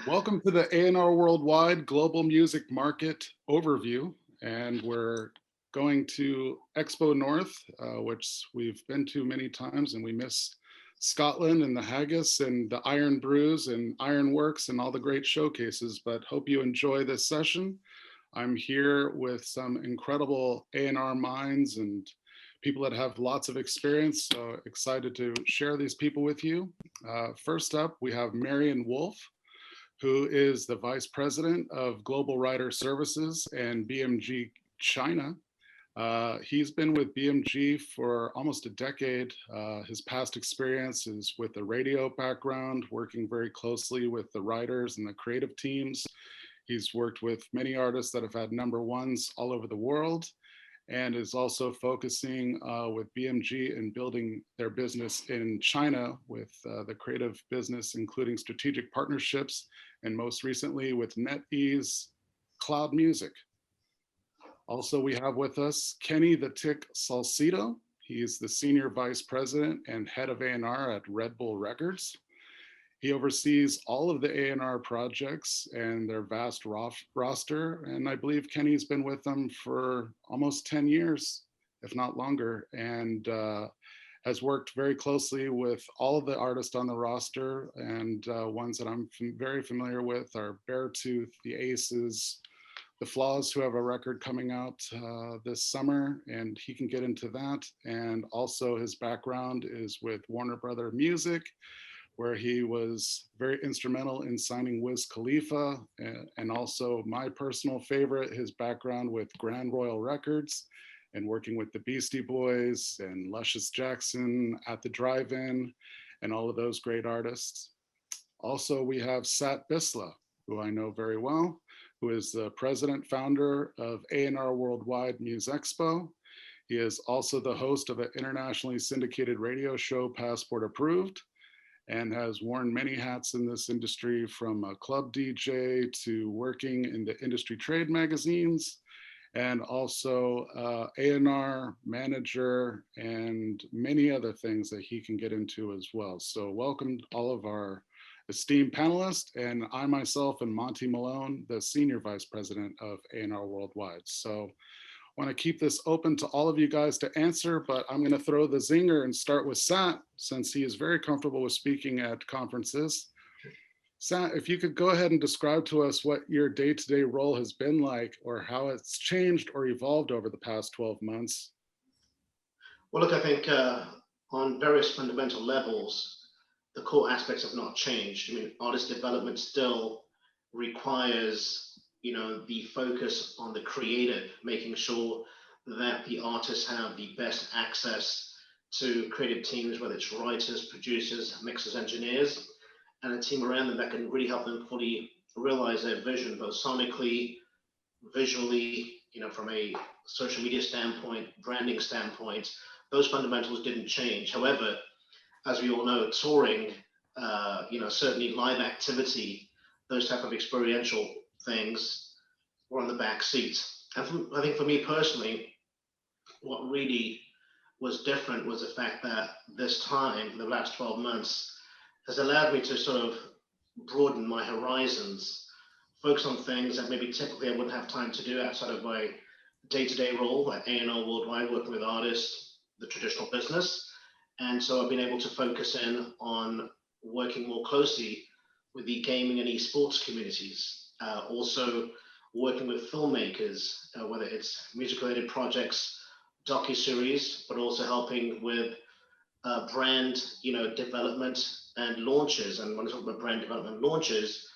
Welcome to the A&R Worldwide Global Music Market Overview. And we're going to XpoNorth, which we've been to many times, and we miss Scotland and the haggis and the iron brews and ironworks and all the great showcases, but hope you enjoy this session. I'm here with some incredible A&R minds and people that have lots of experience, so excited to share these people with you. First up, we have Marian, who is the Vice President of Global Writer Services and BMG China. He's been with BMG for almost a decade. His past experience is with a radio background, working very closely with the writers and the creative teams. He's worked with many artists that have had #1s all over the world, and is also focusing with BMG in building their business in China with the creative business, including strategic partnerships, and most recently with NetEase Cloud Music. Also, we have with us Kenny the Tick Salcido. He's the Senior Vice President and Head of A&R at Red Bull Records. He oversees all of the A&R projects and their vast roster. And I believe Kenny's been with them for almost 10 years, if not longer, and has worked very closely with all of the artists on the roster. And ones that I'm very familiar with are Beartooth, the Aces, the Flaws, who have a record coming out this summer, and he can get into that. And also his background is with Warner Brother Music, where he was very instrumental in signing Wiz Khalifa, and also my personal favorite, his background with Grand Royal Records and working with the Beastie Boys and Luscious Jackson at the Drive-In and all of those great artists. Also, we have Sat Bisla, who I know very well, who is the president founder of A&R Worldwide Expo. He is also the host of an internationally syndicated radio show, Passport Approved, and has worn many hats in this industry, from a club DJ to working in the industry trade magazines, and also A&R manager and many other things that he can get into as well. So welcome all of our esteemed panelists, and I myself am Monte Malone, the Senior Vice President of A&R Worldwide. So I want to keep this open to all of you guys to answer, but I'm going to throw the zinger and start with Sat, since he is very comfortable with speaking at conferences. Sat, if you could go ahead and describe to us what your day-to-day role has been like, or how it's changed or evolved over the past 12 months. Well, look, I think on various fundamental levels, the core aspects have not changed. I mean, artist development still requires the focus on the creative, making sure that the artists have the best access to creative teams, whether it's writers, producers, mixers, engineers, and a team around them that can really help them fully realize their vision, both sonically, visually, from a social media standpoint, branding standpoint. Those fundamentals didn't change. However, as we all know, touring, certainly live activity, those type of experiential things were on the back seat. And I think for me personally, what really was different was the fact that this time, the last 12 months, has allowed me to sort of broaden my horizons, focus on things that maybe typically I wouldn't have time to do outside of my day-to-day role at A&R Worldwide, working with artists, the traditional business. And so I've been able to focus in on working more closely with the gaming and esports communities, also working with filmmakers, whether it's music-related projects, docuseries, but also helping with brand, development and launches. And when I talk about brand development launches,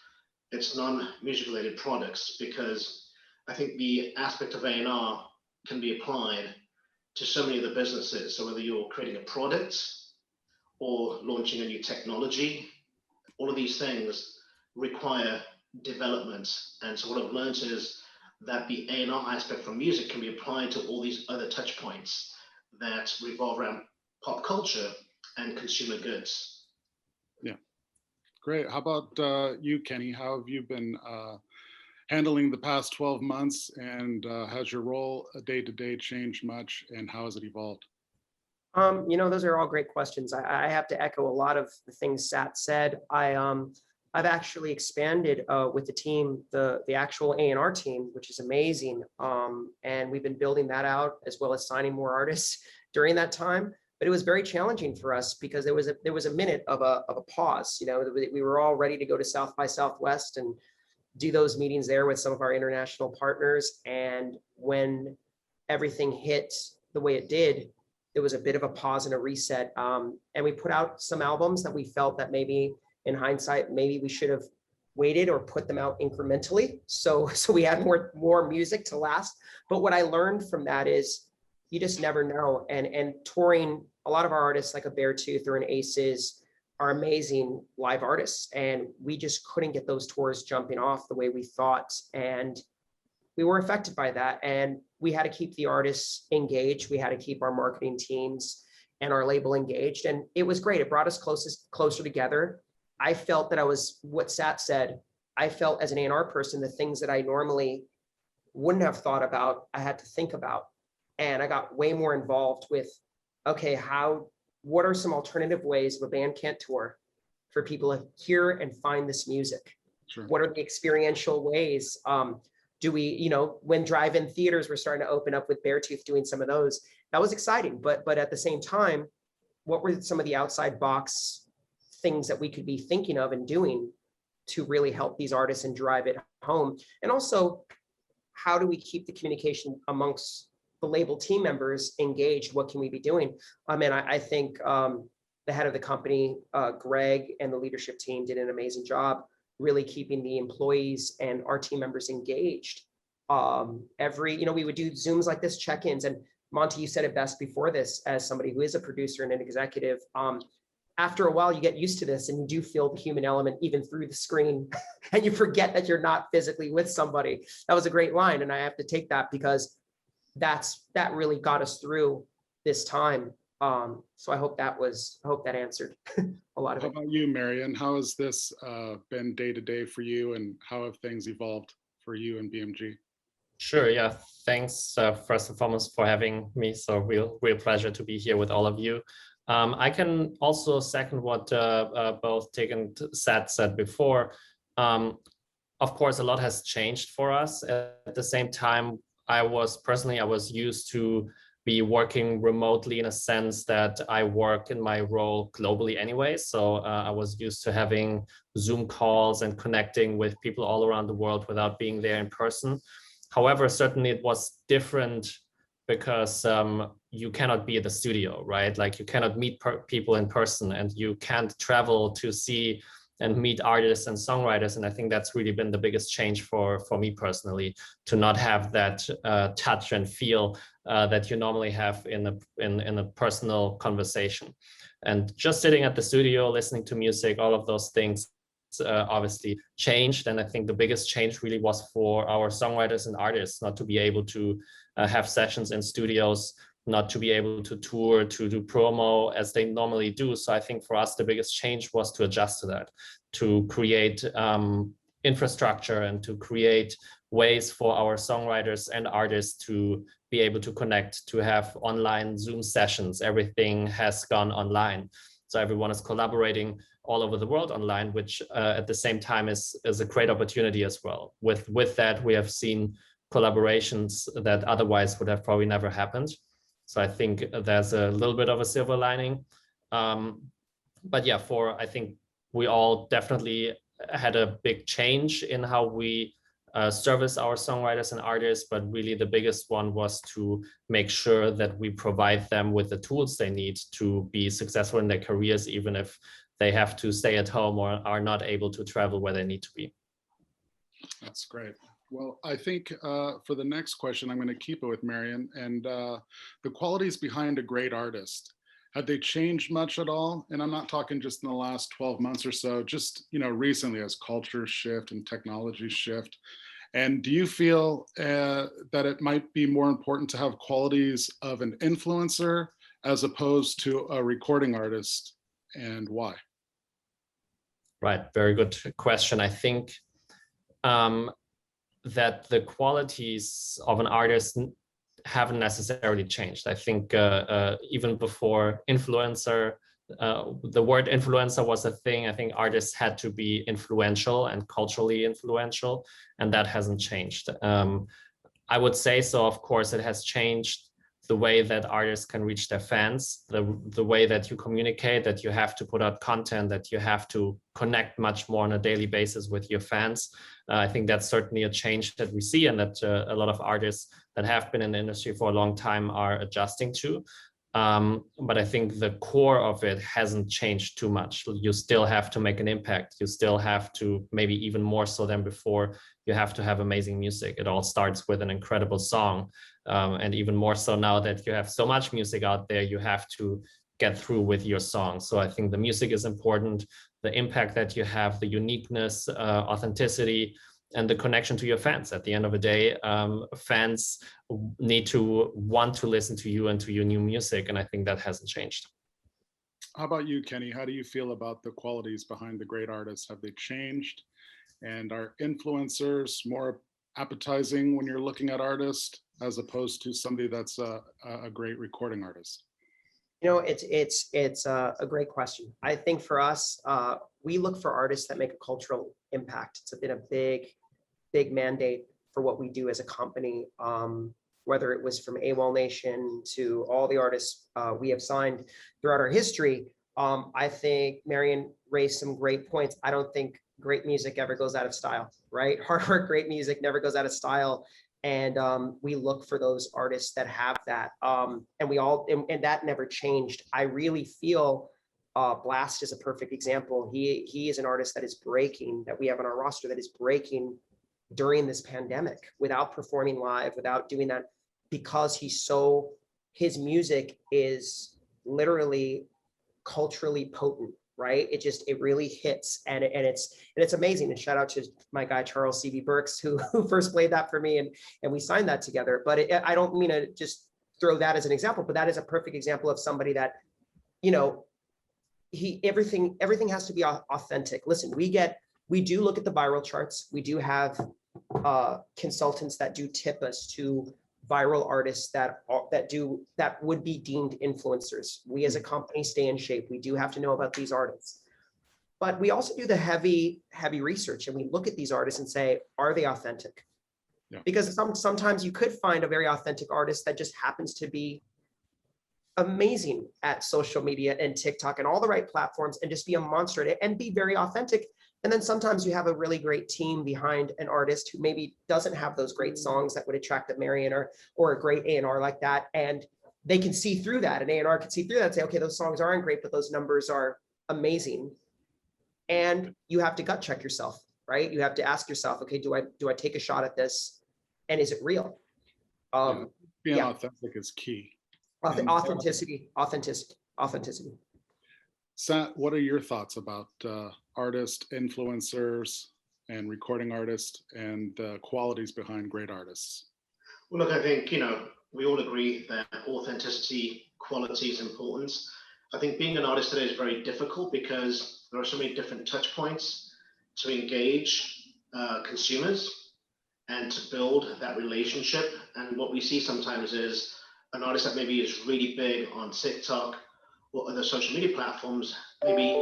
it's non-music related products, because I think the aspect of A&R can be applied to so many of the businesses. So whether you're creating a product or launching a new technology, all of these things require development. And so what I've learned is that the A&R aspect from music can be applied to all these other touch points that revolve around pop culture and consumer goods. Yeah, great. How about you, Kenny? How have you been handling the past 12 months, and has your role day-to-day changed much, and how has it evolved? Those are all great questions. I have to echo a lot of the things Sat said. I've actually expanded with the team, the actual A&R team, which is amazing. And we've been building that out as well as signing more artists during that time. But it was very challenging for us because there was a minute of a pause. You know, we were all ready to go to South by Southwest and do those meetings there with some of our international partners. And when everything hit the way it did, there was a bit of a pause and a reset. And we put out some albums that we felt that maybe in hindsight, maybe we should have waited or put them out incrementally. So we had more music to last. But what I learned from that is you just never know. And touring, a lot of our artists like a Beartooth or an Aces are amazing live artists. And we just couldn't get those tours jumping off the way we thought. And we were affected by that. And we had to keep the artists engaged. We had to keep our marketing teams and our label engaged. And it was great. It brought us closer together. I felt that I was, what Sat said, I felt as an A&R person, the things that I normally wouldn't have thought about, I had to think about. And I got way more involved with, okay, what are some alternative ways a band can't tour for people to hear and find this music? Sure. What are the experiential ways? Do we, you know, when drive-in theaters were starting to open up with Beartooth doing some of those, that was exciting. But at the same time, what were some of the outside box things that we could be thinking of and doing to really help these artists and drive it home? And also, how do we keep the communication amongst the label team members engaged? What can we be doing? I think the head of the company, Greg, and the leadership team did an amazing job really keeping the employees and our team members engaged. We would do Zooms like this, check-ins, and Monte, you said it best before this, as somebody who is a producer and an executive. After a while, you get used to this and you do feel the human element even through the screen and you forget that you're not physically with somebody. That was a great line. And I have to take that because that really got us through this time. So I hope that answered a lot of it. How about you, Marian? How has this been day to day for you, and how have things evolved for you and BMG? Sure. Yeah. Thanks first and foremost for having me. So real pleasure to be here with all of you. I can also second what both Tig and Sat said before. Of course, a lot has changed for us. At the same time, I was used to be working remotely in a sense that I work in my role globally anyway. So I was used to having Zoom calls and connecting with people all around the world without being there in person. However, certainly it was different because you cannot be at the studio, right? Like you cannot meet people in person, and you can't travel to see and meet artists and songwriters. And I think that's really been the biggest change for me personally, to not have that touch and feel that you normally have in a personal conversation. And just sitting at the studio, listening to music, all of those things obviously changed. And I think the biggest change really was for our songwriters and artists not to be able to have sessions in studios, not to be able to tour, to do promo as they normally do. So I think for us, the biggest change was to adjust to that, to create infrastructure and to create ways for our songwriters and artists to be able to connect, to have online Zoom sessions. Everything has gone online. So everyone is collaborating all over the world online, which at the same time is a great opportunity as well. With that, we have seen collaborations that otherwise would have probably never happened. So I think there's a little bit of a silver lining. But yeah, I think we all definitely had a big change in how we service our songwriters and artists, but really the biggest one was to make sure that we provide them with the tools they need to be successful in their careers, even if they have to stay at home or are not able to travel where they need to be. That's great. Well, I think for the next question, I'm going to keep it with Marian. And the qualities behind a great artist, have they changed much at all? And I'm not talking just in the last 12 months or so, just recently as cultures shift and technologies shift. And do you feel that it might be more important to have qualities of an influencer as opposed to a recording artist, and why? Right, very good question. I think that the qualities of an artist haven't necessarily changed. I think even before influencer, the word influencer was a thing. I think artists had to be influential and culturally influential, and that hasn't changed. I would say so. Of course, it has changed the way that artists can reach their fans, the way that you communicate, that you have to put out content, that you have to connect much more on a daily basis with your fans. I think that's certainly a change that we see, and that a lot of artists that have been in the industry for a long time are adjusting to. But I think the core of it hasn't changed too much. You still have to make an impact. You still have to, maybe even more so than before, you have to have amazing music. It all starts with an incredible song. And even more so now that you have so much music out there, you have to get through with your song. So I think the music is important, the impact that you have, the uniqueness, authenticity, and the connection to your fans. At the end of the day, fans need to want to listen to you and to your new music, and I think that hasn't changed. How about you, Kenny? How do you feel about the qualities behind the great artists? Have they changed? And are influencers more appetizing when you're looking at artists as opposed to somebody that's a great recording artist? You know, it's a great question. I think for us, we look for artists that make a cultural impact. It's been a big mandate for what we do as a company. Whether it was from AWOL Nation to all the artists we have signed throughout our history. I think Marian raised some great points. I don't think great music ever goes out of style, right? Hard work, great music never goes out of style. And we look for those artists that have that. And that never changed. I really feel Blast is a perfect example. He is an artist that is breaking, that we have on our roster, that is breaking during this pandemic without performing live, without doing that, because his music is literally culturally potent, right? It really hits, and it's amazing. And shout out to my guy Charles C.B. Burks who first played that for me, and we signed that together. But I don't mean to just throw that as an example, but that is a perfect example of somebody that, you know, everything has to be authentic. Listen, we do look at the viral charts. We do have consultants that do tip us to viral artists that would be deemed influencers. We as a company stay in shape. We do have to know about these artists, but we also do the heavy research, and we look at these artists and say, are they authentic? Yeah. Because sometimes you could find a very authentic artist that just happens to be amazing at social media and TikTok and all the right platforms and just be a monster and be very authentic. And then sometimes you have a really great team behind an artist who maybe doesn't have those great songs that would attract a Marian or a great A&R like that. And they can see through that. An A&R can see through that and say, okay, those songs aren't great, but those numbers are amazing. And you have to gut check yourself, right? You have to ask yourself, okay, do I take a shot at this? And is it real? Being authentic is key. Authenticity. Sat, what are your thoughts about artists, influencers, and recording artists, and the qualities behind great artists? Well, look, I think, you know, we all agree that authenticity, quality is important. I think being an artist today is very difficult because there are so many different touch points to engage consumers and to build that relationship. And what we see sometimes is an artist that maybe is really big on TikTok or other social media platforms, maybe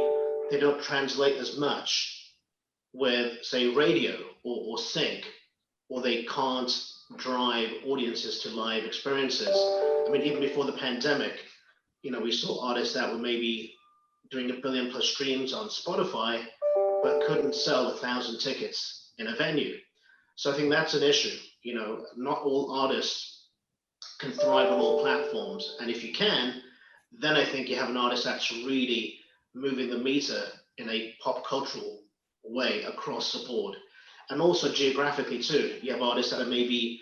they don't translate as much with, say, radio or sync, or they can't drive audiences to live experiences. I mean, even before the pandemic, you know, we saw artists that were maybe doing 1 billion plus streams on Spotify, but couldn't sell 1,000 tickets in a venue. So I think that's an issue. You know, not all artists can thrive on all platforms. And if you can, then I think you have an artist that's really moving the meter in a pop cultural way across the board. And also geographically too. You have artists that are maybe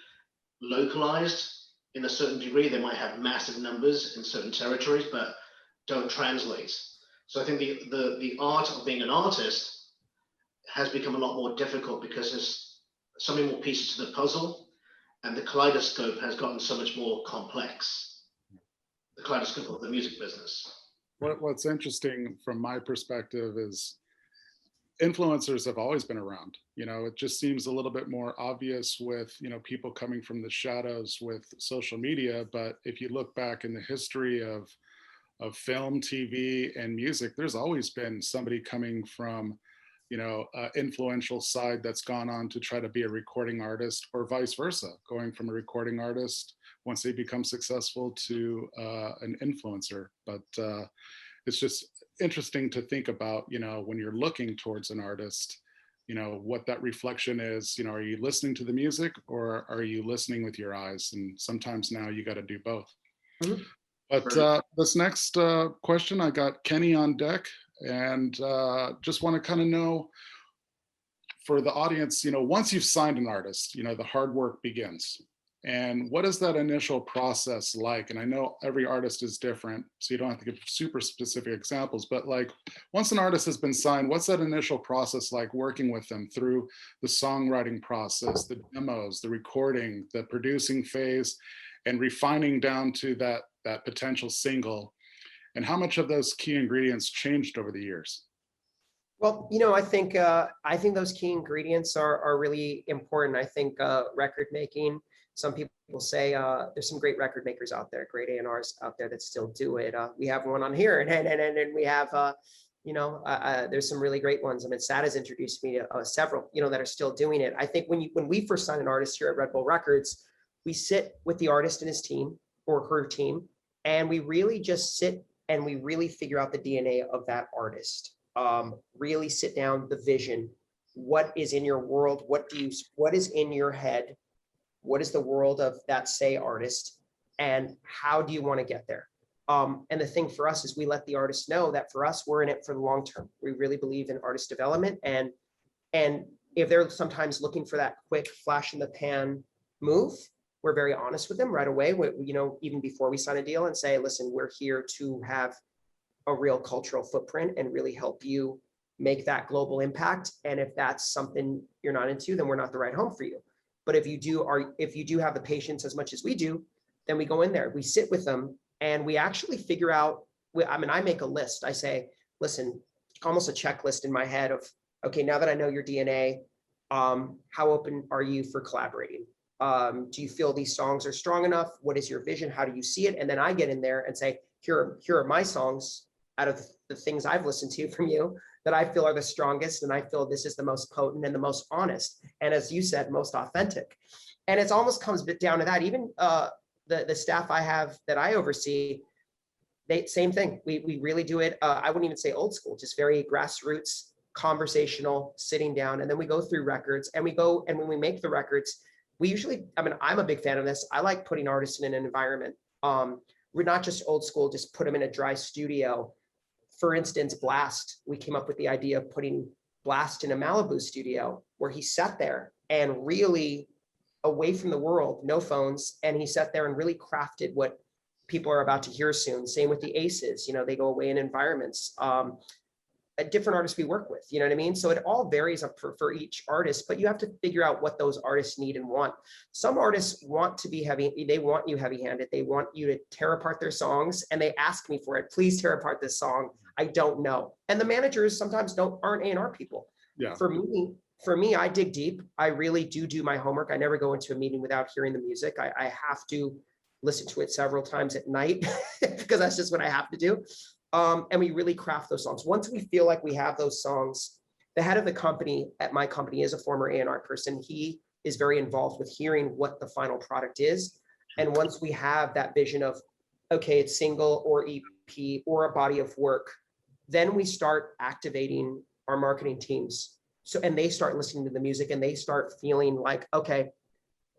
localized in a certain degree. They might have massive numbers in certain territories, but don't translate. So I think the art of being an artist has become a lot more difficult because there's so many more pieces to the puzzle, and the kaleidoscope has gotten so much more complex. The kaleidoscope of the music business. What's interesting from my perspective is influencers have always been around. You know, it just seems a little bit more obvious with, you know, people coming from the shadows with social media. But if you look back in the history of film, TV, and music, there's always been somebody coming from, influential side that's gone on to try to be a recording artist, or vice versa, going from a recording artist once they become successful to an influencer. But it's just interesting to think about, when you're looking towards an artist, what that reflection is. Are you listening to the music, or are you listening with your eyes? And sometimes now you got to do both. Mhm. But this next question, I got Kenny on deck, and just want to kind of know, for the audience, once you've signed an artist, the hard work begins. And what is that initial process like? And I know every artist is different, so you don't have to give super specific examples, but like, once an artist has been signed, what's that initial process like, working with them through the songwriting process, the demos, the recording, the producing phase, and refining down to that potential single? And how much of those key ingredients changed over the years? Well, I think those key ingredients are really important. I think record making. Some people say there's some great record makers out there, great A&Rs out there that still do it. We have one on here, and we have there's some really great ones. I mean, Sad has introduced me to several that are still doing it. I think when we first sign an artist here at Red Bull Records, we sit with the artist and his team or her team, and we really just sit and we really figure out the DNA of that artist. Really sit down, the vision, what is in your world, what is in your head, what is the world of that artist, and how do you want to get there? And the thing for us is we let the artist know that for us, we're in it for the long term. We really believe in artist development, and if they're sometimes looking for that quick flash in the pan move, we're very honest with them right away. Even before we sign a deal, and say, listen, we're here to have a real cultural footprint and really help you make that global impact. And if that's something you're not into, then we're not the right home for you. But if you do have the patience as much as we do, then we go in there, we sit with them, and we actually figure out, I make a list. I say, listen, almost a checklist in my head of, okay, now that I know your DNA, how open are you for collaborating? Do you feel these songs are strong enough? What is your vision? How do you see it? And then I get in there and say, here are my songs out of the things I've listened to from you that I feel are the strongest, and I feel this is the most potent and the most honest, and as you said, most authentic. And it almost comes down to that. Even the staff I have that I oversee, same thing. We really do it. I wouldn't even say old school, just very grassroots, conversational, sitting down, and then we go through records, and when we make the records, we usually, I'm a big fan of this. I like putting artists in an environment. We're not just old school, just put them in a dry studio. For instance, Blast, we came up with the idea of putting Blast in a Malibu studio where he sat there and really away from the world, no phones, and he sat there and really crafted what people are about to hear soon. Same with the Aces, they go away in environments. Different artists we work with, you know what I mean? So it all varies up for each artist, but you have to figure out what those artists need and want. Some artists want to be heavy, they want you heavy-handed, they want you to tear apart their songs, and they ask me for it. Please tear apart this song. I don't know. And the managers sometimes aren't A&R people. Yeah. For me, I dig deep. I really do my homework. I never go into a meeting without hearing the music. I have to listen to it several times at night because that's just what I have to do. And we really craft those songs. Once we feel like we have those songs, the head of the company at my company is a former A&R person. He is very involved with hearing what the final product is. And once we have that vision of, okay, it's single or EP or a body of work, then we start activating our marketing teams. And they start listening to the music, and they start feeling like, okay,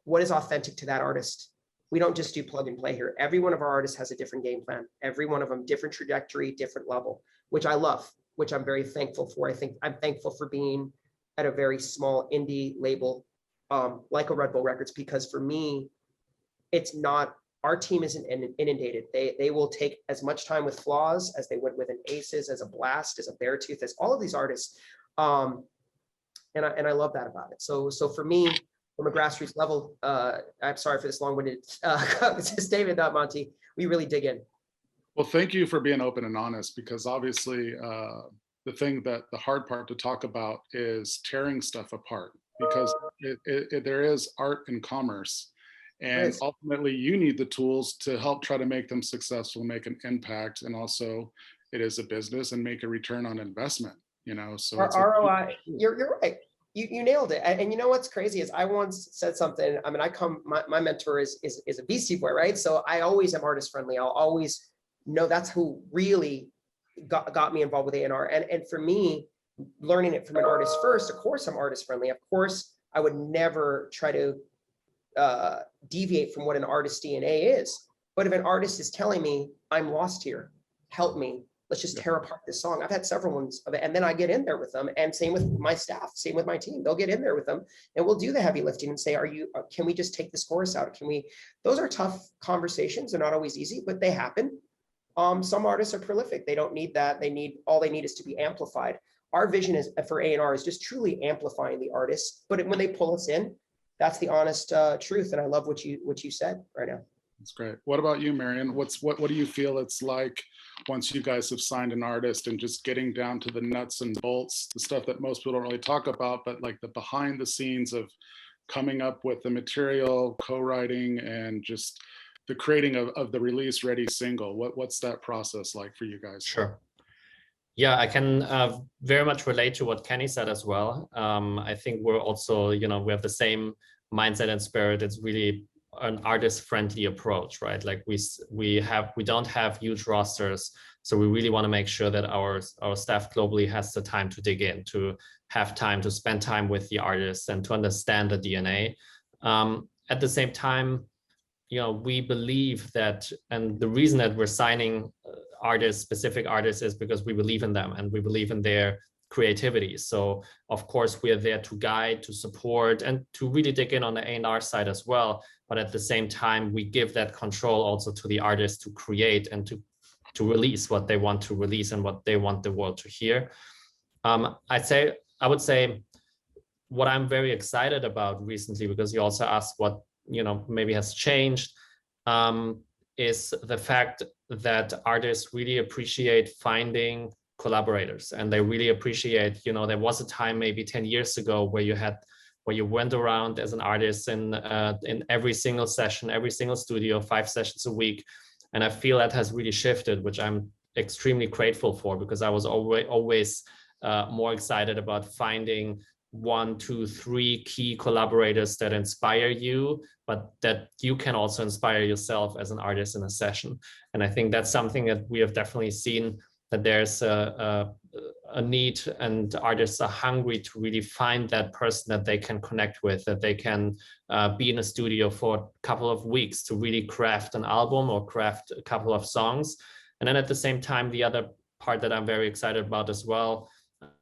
what is authentic to that artist? We don't just do plug and play here. Every one of our artists has a different game plan. Every one of them, different trajectory, different level, which I love, which I'm very thankful for. I think I'm thankful for being at a very small indie label like a Red Bull Records, because for me, it's not, our team isn't inundated. They will take as much time with Flaws as they would with an Aces, as a Blast, as a Beartooth, as all of these artists. And I love that about it. So for me, from a grassroots level, I'm sorry for this long-winded statement, Monte, we really dig in. Well, thank you for being open and honest, because obviously the hard part to talk about is tearing stuff apart, because there is art in commerce. And Yes. ultimately, you need the tools to help try to make them successful, make an impact, and also it is a business and make a return on investment. So Our it's a ROI, you're right. You nailed it. And you know what's crazy is I once said something. I mean, my mentor is a Beastie Boy, right? So I always am artist friendly. I'll always know that's who really got me involved with A&R. And for me, learning it from an artist first, of course I'm artist friendly. Of course, I would never try to deviate from what an artist's DNA is. But if an artist is telling me, I'm lost here, help me, let's just tear apart this song. I've had several ones of it. And then I get in there with them, and same with my staff, same with my team. They'll get in there with them and we'll do the heavy lifting and say, can we just take this chorus out? Those are tough conversations. They're not always easy, but they happen. Some artists are prolific. They don't need that. All they need is to be amplified. Our vision is for A&R is just truly amplifying the artists. But when they pull us in, that's the honest truth. And I love what you said right now. That's great. What about you, Marian? What do you feel it's like once you guys have signed an artist and just getting down to the nuts and bolts, the stuff that most people don't really talk about, but like the behind the scenes of coming up with the material, co-writing, and just the creating of the release ready single? What's that process like for you guys? Sure. Yeah, I can very much relate to what Kenny said as well. I think we're also, we have the same mindset and spirit. It's really an artist-friendly approach, right? Like we don't have huge rosters, so we really want to make sure that our staff globally has the time to dig in, to have time to spend time with the artists and to understand the DNA. At the same time, we believe that, and the reason that we're signing specific artists is because we believe in them and we believe in their creativity. So of course we are there to guide, to support, and to really dig in on the A&R side as well. But at the same time, we give that control also to the artists to create and to release what they want to release and what they want the world to hear. I would say what I'm very excited about recently, because you also asked what maybe has changed, is the fact that artists really appreciate finding collaborators, and they really appreciate, there was a time maybe 10 years ago where you went around as an artist in every single session, every single studio, 5 sessions a week. And I feel that has really shifted, which I'm extremely grateful for, because I was always more excited about finding 1, 2, 3 key collaborators that inspire you, but that you can also inspire yourself as an artist in a session. And I think that's something that we have definitely seen, that there's a need, and artists are hungry to really find that person that they can connect with, that they can be in a studio for a couple of weeks to really craft an album or craft a couple of songs. And then at the same time, the other part that I'm very excited about as well,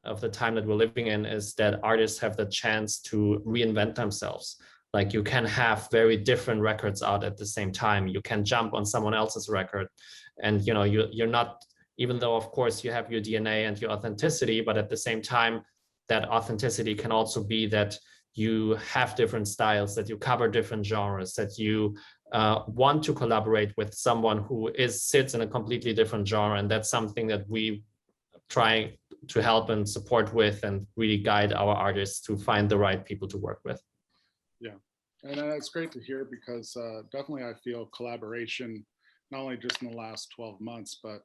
of the time that we're living in, is that artists have the chance to reinvent themselves. Like, you can have very different records out at the same time. You can jump on someone else's record, and you're not, even though of course you have your DNA and your authenticity, but at the same time, that authenticity can also be that you have different styles, that you cover different genres, that you want to collaborate with someone who sits in a completely different genre. And that's something that we try to help and support with, and really guide our artists to find the right people to work with. Yeah, and it's great to hear, because definitely I feel collaboration, not only just in the last 12 months, but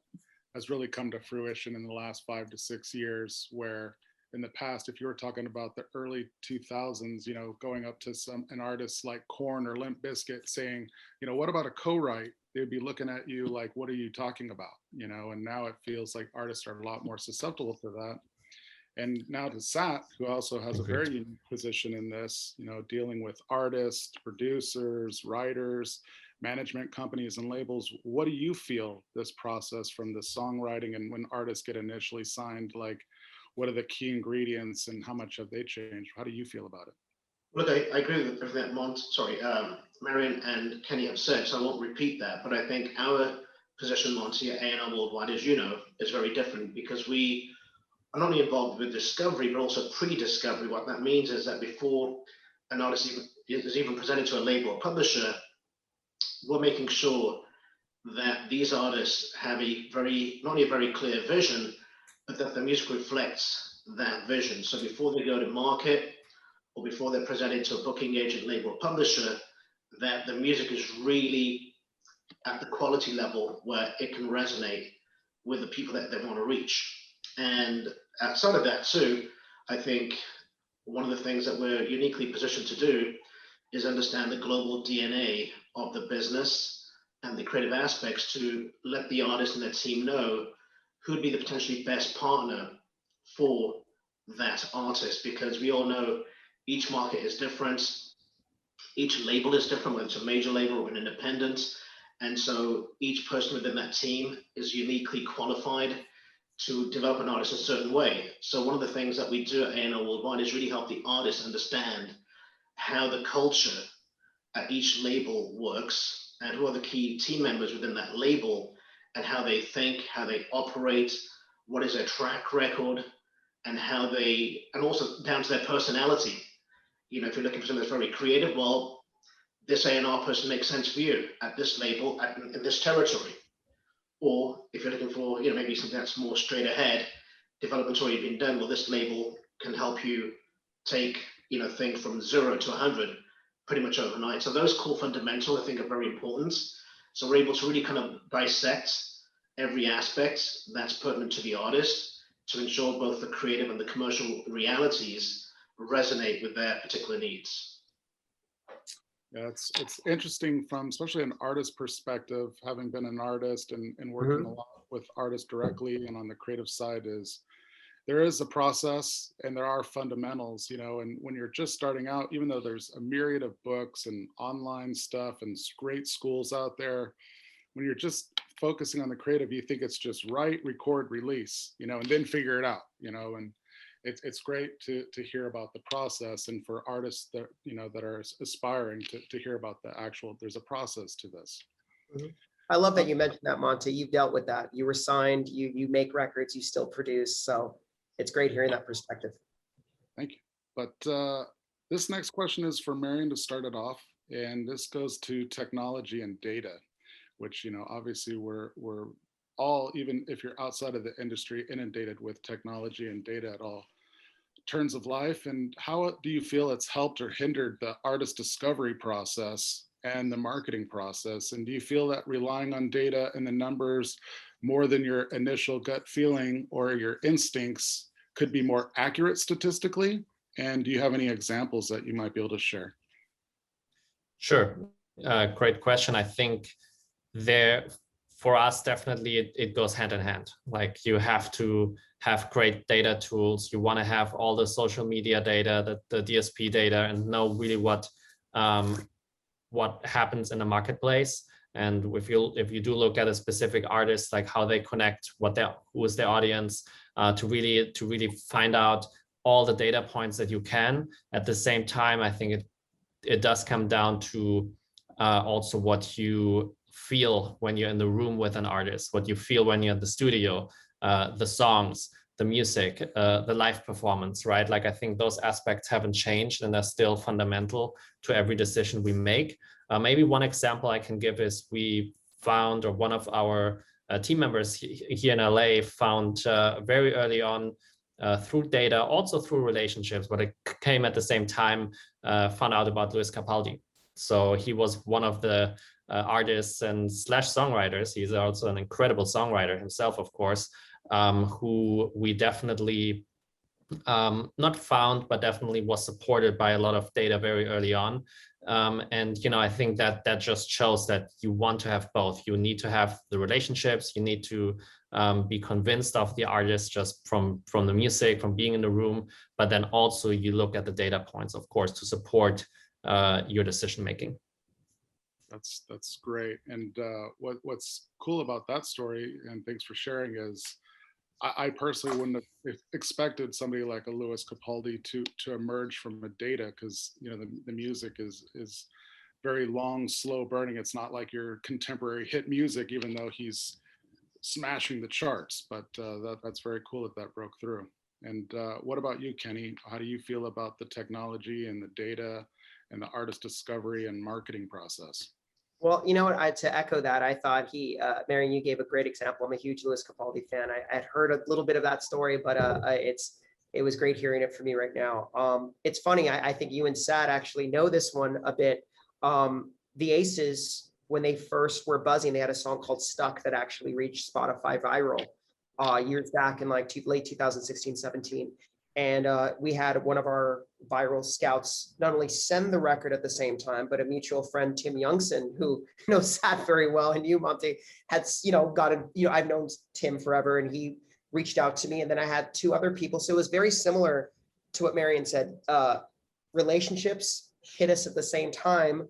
has really come to fruition in the last 5 to 6 years, where in the past, if you were talking about the early 2000s, going up to an artist like Korn or Limp Bizkit saying, what about a co-write? They'd be looking at you like, what are you talking about? And now it feels like artists are a lot more susceptible to that. And now to Sat, who also has a very unique position in this, dealing with artists, producers, writers, management companies and labels. What do you feel this process from the songwriting, and when artists get initially signed, like, what are the key ingredients and how much have they changed? How do you feel about it? Look, I agree with everything that Marian and Kenny have said, so I won't repeat that. But I think our position, Monte, at A&R Worldwide, as you know, is very different, because we are not only involved with discovery, but also pre-discovery. What that means is that before an artist is even presented to a label or publisher, we're making sure that these artists have not only a very clear vision, but that the music reflects that vision. So before they go to market, or before they're presented to a booking agent, label, or publisher, that the music is really at the quality level where it can resonate with the people that they want to reach. And outside of that too, I think one of the things that we're uniquely positioned to do is understand the global DNA of the business and the creative aspects to let the artist and their team know who'd be the potentially best partner for that artist, because we all know each market is different, each label is different, whether it's a major label or an independent. And so each person within that team is uniquely qualified to develop an artist a certain way. So one of the things that we do at A&R Worldwide is really help the artist understand how the culture at each label works and who are the key team members within that label and how they think, how they operate, what is their track record, and how they, and also down to their personality. You know, if you're looking for something that's very creative, well, this A&R person makes sense for you at this label, in this territory. Or if you're looking for, you know, maybe something that's more straight ahead, development's already been done, well, this label can help you take, you know, things from 0 to 100 pretty much overnight. So those core fundamentals, I think, are very important. So we're able to really kind of dissect every aspect that's pertinent to the artist to ensure both the creative and the commercial realities resonate with their particular needs. Yeah, it's interesting from especially an artist perspective, having been an artist and working a lot with artists directly and on the creative side, is there is a process and there are fundamentals, you know, and when you're just starting out, even though there's a myriad of books and online stuff and great schools out there, when you're just focusing on the creative, you think it's just write, record, release, you know, and then figure it out, you know, and it's great to hear about the process, and for artists that, you know, that are aspiring to hear about the actual, there's a process to this. I love that you mentioned that, Monte. You've dealt with that. You were signed, you make records, you still produce. So it's great hearing that perspective. Thank you. But this next question is for Marian to start it off. And this goes to technology and data, which, you know, obviously we're all, even if you're outside of the industry, inundated with technology and data at all turns of life. And how do you feel it's helped or hindered the artist discovery process and the marketing process? And do you feel that relying on data and the numbers more than your initial gut feeling or your instincts could be more accurate statistically? And do you have any examples that you might be able to share? Sure. Great question. I think for us, definitely it goes hand in hand. Like, you have to have great data tools. You want to have all the social media data, the DSP data, and know really what happens in the marketplace. And if you do look at a specific artist, like how they connect, who is their audience, to really find out all the data points that you can. At the same time, I think it does come down to also what you feel when you're in the room with an artist, what you feel when you're in the studio, the songs, the music, the live performance, right? Like, I think those aspects haven't changed and they're still fundamental to every decision we make. Maybe one example I can give is we found, or one of our team members here in LA found very early on through data, also through relationships, but it came at the same time, found out about Lewis Capaldi. So he was one of the artists and slash songwriters. He's also an incredible songwriter himself, of course, who we definitely not found, but definitely was supported by a lot of data very early on. And, you know, I think that just shows that you want to have both. You need to have the relationships, you need to be convinced of the artist just from the music, from being in the room, but then also you look at the data points, of course, to support your decision making. That's great. And what's cool about that story, and thanks for sharing, is I personally wouldn't have expected somebody like a Lewis Capaldi to emerge from the data, because, you know, the music is very long, slow burning. It's not like your contemporary hit music, even though he's smashing the charts. But that's very cool that broke through. And what about you, Kenny? How do you feel about the technology and the data and the artist discovery and marketing process? Well, you know what, to echo that, I thought Marian, you gave a great example. I'm a huge Lewis Capaldi fan. I had heard a little bit of that story, but it was great hearing it from you right now. It's funny, I think you and Sad actually know this one a bit. the Aces, when they first were buzzing, they had a song called Stuck that actually reached Spotify viral years back in like late 2016, 17. And we had one of our viral scouts not only send the record at the same time, but a mutual friend, Tim Youngson, who sat very well, and you, Monte, had got a, I've known Tim forever, and he reached out to me, and then I had two other people. So it was very similar to what Marian said. Relationships hit us at the same time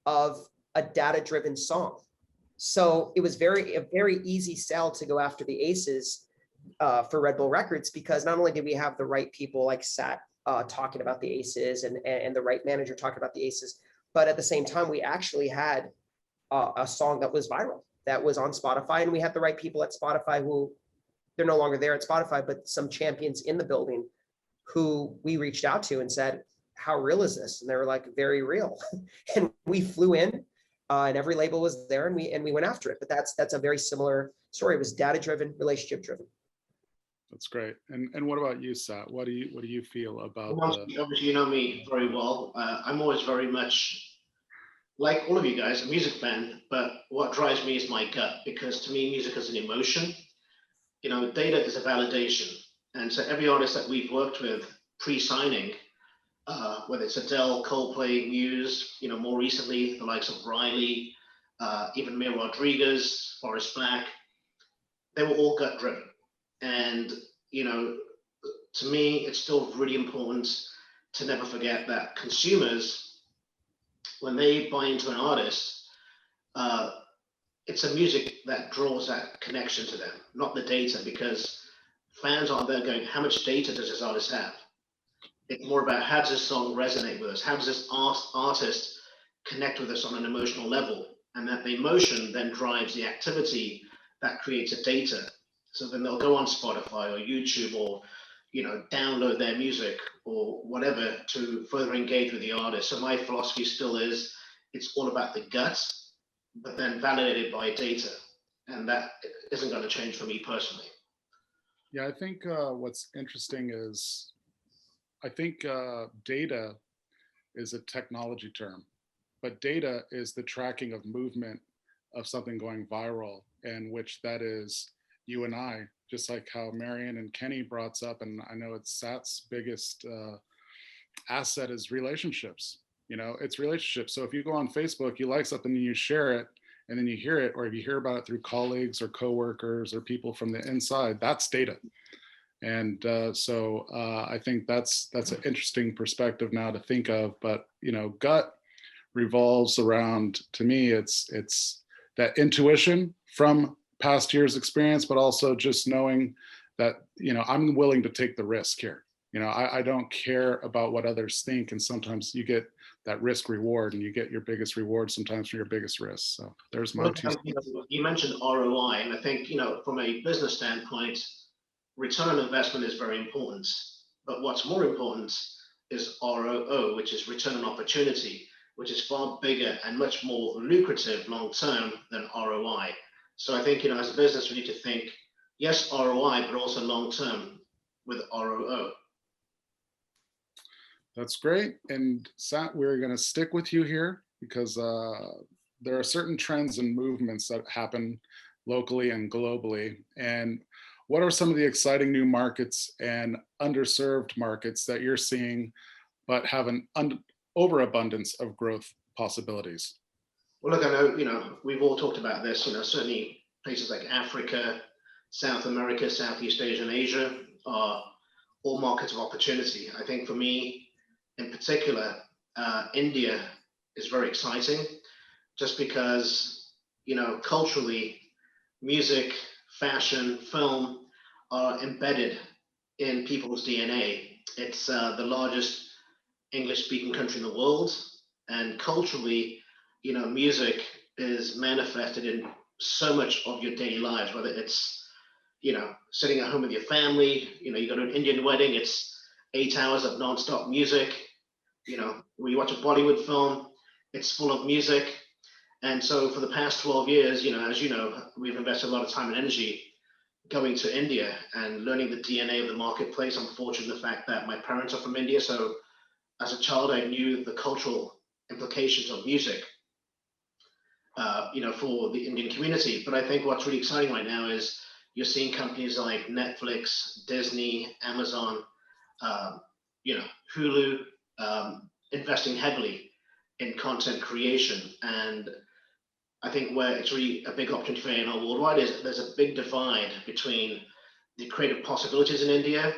of a data-driven song. So it was a very easy sell to go after the Aces for Red Bull Records, because not only did we have the right people like Sat talking about the Aces and the right manager talking about the Aces, but at the same time, we actually had a song that was viral, that was on Spotify, and we had the right people at Spotify who, they're no longer there at Spotify, but some champions in the building who we reached out to and said, how real is this? And they were like, very real. And we flew in and every label was there, and we went after it. But that's a very similar story. It was data-driven, relationship-driven. That's great. And what about you, Sat? What do you feel about Obviously, you know me very well. I'm always very much, like all of you guys, a music fan, but what drives me is my gut, because to me, music is an emotion. Data is a validation. And so every artist that we've worked with pre-signing, whether it's Adele, Coldplay, Muse, more recently, the likes of Riley, even Mir Rodriguez, Forrest Black, they were all gut driven. And, to me, it's still really important to never forget that consumers, when they buy into an artist, it's a music that draws that connection to them, not the data, because fans aren't there going, how much data does this artist have? It's more about, how does this song resonate with us? How does this artist connect with us on an emotional level? And that the emotion then drives the activity that creates a data. So then they'll go on Spotify or YouTube or, download their music or whatever to further engage with the artist. So my philosophy still is, it's all about the gut, but then validated by data. And that isn't going to change for me personally. Yeah, I think what's interesting is, I think data is a technology term, but data is the tracking of movement of something going viral, and which that is you and I, just like how Marian and Kenny brought up, and I know it's Sat's biggest asset is relationships. It's relationships. So if you go on Facebook, you like something and you share it, and then you hear it, or if you hear about it through colleagues or coworkers or people from the inside, that's data. And so I think that's an interesting perspective now to think of. But gut revolves around, to me, it's that intuition from past years' experience, but also just knowing that I'm willing to take the risk here. I don't care about what others think, and sometimes you get that risk reward, and you get your biggest reward sometimes from your biggest risk. So there's my two. You mentioned ROI, and I think from a business standpoint, return on investment is very important. But what's more important is ROO, which is return on opportunity, which is far bigger and much more lucrative long term than ROI. So I think as a business, we need to think, yes, ROI, but also long term with ROO. That's great. And Sat, we're going to stick with you here because there are certain trends and movements that happen locally and globally. And what are some of the exciting new markets and underserved markets that you're seeing, but have an overabundance of growth possibilities? Well, look, I know, we've all talked about this, certainly places like Africa, South America, Southeast Asia, and Asia are all markets of opportunity. I think for me, in particular, India is very exciting, just because, culturally, music, fashion, film are embedded in people's DNA. It's the largest English-speaking country in the world, and culturally, music is manifested in so much of your daily lives, whether it's, sitting at home with your family, you go to an Indian wedding, it's 8 hours of nonstop music. When you watch a Bollywood film, it's full of music. And so for the past 12 years, as you know, we've invested a lot of time and energy going to India and learning the DNA of the marketplace. I'm fortunate in the fact that my parents are from India. So as a child, I knew the cultural implications of music. for the Indian community. But I think what's really exciting right now is you're seeing companies like Netflix, Disney, Amazon, you know, Hulu, investing heavily in content creation. And I think where it's really a big opportunity for A&R worldwide is there's a big divide between the creative possibilities in India,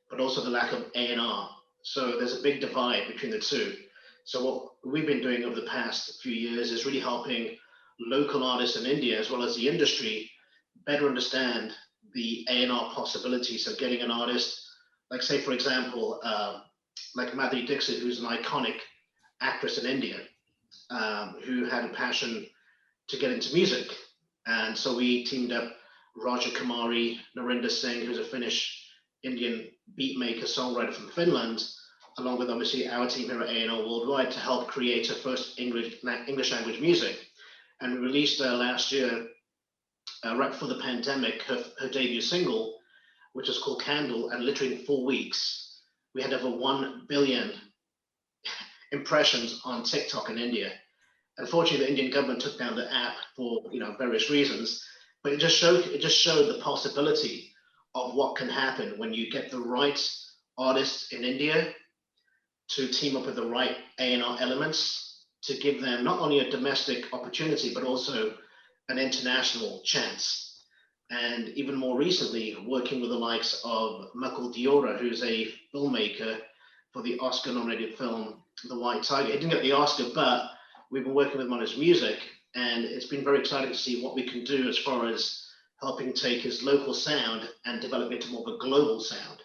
but also the lack of A&R. So there's a big divide between the two. So what we've been doing over the past few years is really helping local artists in India, as well as the industry, better understand the A&R possibilities. So getting an artist, like say, for example, like Madhuri Dixit, who's an iconic actress in India, who had a passion to get into music. And so we teamed up Raja Kumari, Narinder Singh, who's a Finnish Indian beat maker, songwriter from Finland, along with obviously our team here at A&R Worldwide to help create her first English language music. And we released last year, right before the pandemic, her debut single, which is called Candle, and literally in 4 weeks, we had over 1 billion impressions on TikTok in India. Unfortunately, the Indian government took down the app for various reasons, but it just showed the possibility of what can happen when you get the right artists in India to team up with the right A&R elements to give them not only a domestic opportunity, but also an international chance. And even more recently, working with the likes of Mukul Diora, who's a filmmaker for the Oscar-nominated film The White Tiger. He didn't get the Oscar, but we've been working with him on his music, and it's been very exciting to see what we can do as far as helping take his local sound and develop it to more of a global sound.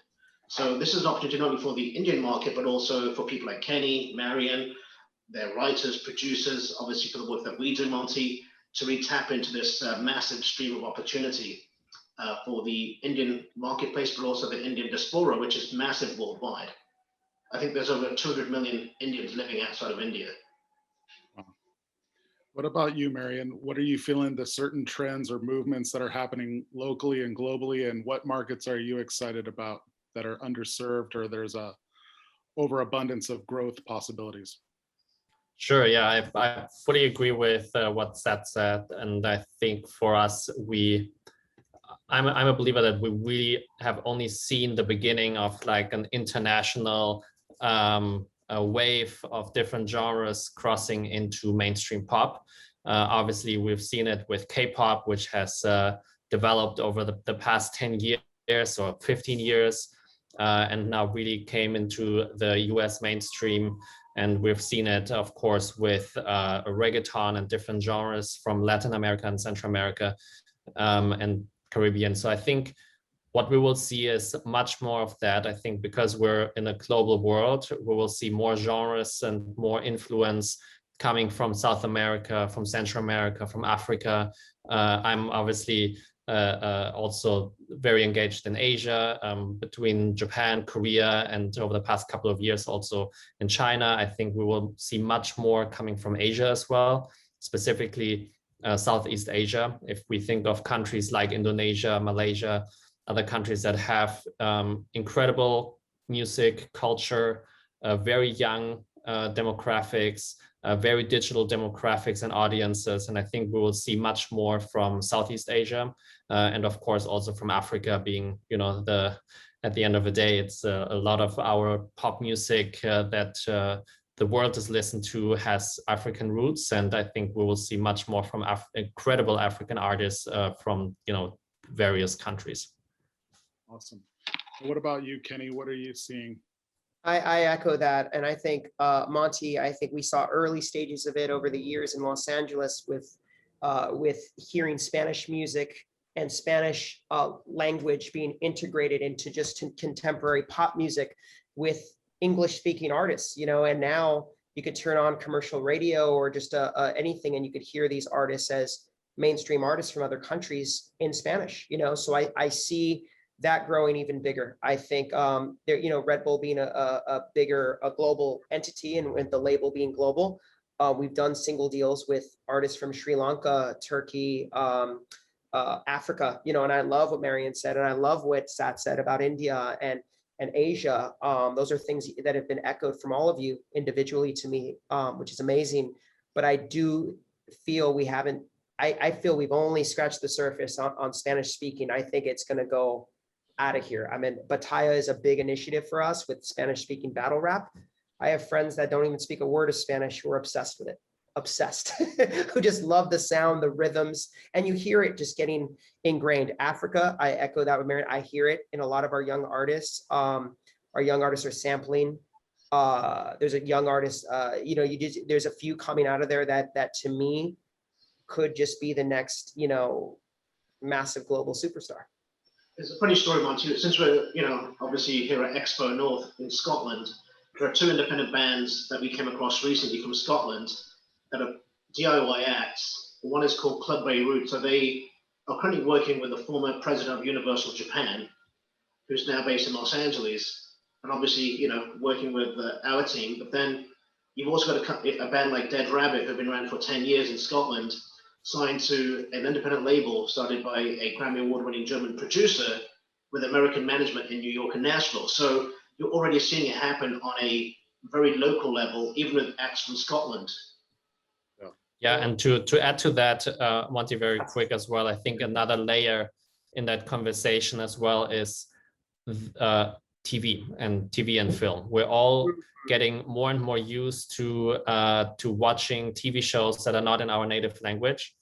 So this is an opportunity not only for the Indian market, but also for people like Kenny, Marian, their writers, producers, obviously for the work that we do, Monte, to really tap into this massive stream of opportunity for the Indian marketplace, but also the Indian diaspora, which is massive worldwide. I think there's over 200 million Indians living outside of India. What about you, Marian? What are you feeling the certain trends or movements that are happening locally and globally, and what markets are you excited about that are underserved or there's a overabundance of growth possibilities? Sure, yeah, I fully agree with what Seth said, and I think for us, I'm a believer that we really have only seen the beginning of like an international a wave of different genres crossing into mainstream pop. Obviously, we've seen it with K-pop, which has developed over the past 10 years or 15 years, and now really came into the US mainstream. And we've seen it, of course, with reggaeton and different genres from Latin America and Central America and Caribbean. So I think what we will see is much more of that. I think because we're in a global world, we will see more genres and more influence coming from South America, from Central America, from Africa. I'm obviously also very engaged in Asia, between Japan, Korea, and over the past couple of years also in China. I think we will see much more coming from Asia as well, specifically Southeast Asia. If we think of countries like Indonesia, Malaysia, other countries that have incredible music, culture, very young demographics, very digital demographics and audiences. And I think we will see much more from Southeast Asia. And of course, also from Africa being, at the end of the day, it's a lot of our pop music that the world is listened to has African roots. And I think we will see much more from incredible African artists from, various countries. Awesome. What about you, Kenny? What are you seeing? I echo that. And I think, Monte, I think we saw early stages of it over the years in Los Angeles with hearing Spanish music and Spanish language being integrated into just contemporary pop music with English speaking artists, and now you could turn on commercial radio or just anything and you could hear these artists as mainstream artists from other countries in Spanish, so I see that growing even bigger. I think Red Bull being a bigger global entity and with the label being global, we've done single deals with artists from Sri Lanka, Turkey, Africa, and I love what Marian said, and I love what Sat said about India and Asia. Those are things that have been echoed from all of you individually to me, which is amazing. But I do feel we haven't, I feel we've only scratched the surface on Spanish speaking. I think it's going to go out of here. I mean, Batalla is a big initiative for us with Spanish speaking battle rap. I have friends that don't even speak a word of Spanish who are obsessed with it, obsessed, who just love the sound, the rhythms, and you hear it just getting ingrained. Africa, I echo that with Marian. I hear it in a lot of our young artists. Our young artists are sampling. There's a young artist, there's a few coming out of there that to me could just be the next, massive global superstar. There's a funny story, Monte. Since we're, obviously here at XpoNorth in Scotland, there are two independent bands that we came across recently from Scotland that are DIY acts. One is called Club Beirut. So they are currently working with the former president of Universal Japan, who's now based in Los Angeles, and obviously, working with our team. But then you've also got a band like Dead Rabbit, who've been around for 10 years in Scotland, signed to an independent label started by a Grammy Award-winning German producer with American management in New York and Nashville. So you're already seeing it happen on a very local level, even with acts from Scotland. Yeah, and to add to that, Monty, very quick as well, I think another layer in that conversation as well is TV and film. We're all getting more and more used to watching TV shows that are not in our native language.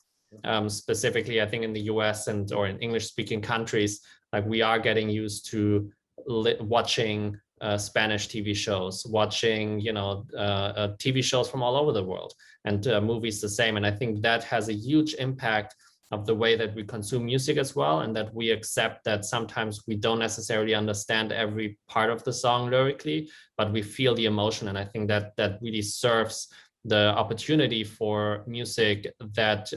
Specifically, I think in the US or in English-speaking countries, like we are getting used to watching Spanish TV shows, watching TV shows from all over the world, and movies the same. And I think that has a huge impact of the way that we consume music as well, and that we accept that sometimes we don't necessarily understand every part of the song lyrically, but we feel the emotion. And I think that really serves the opportunity for music that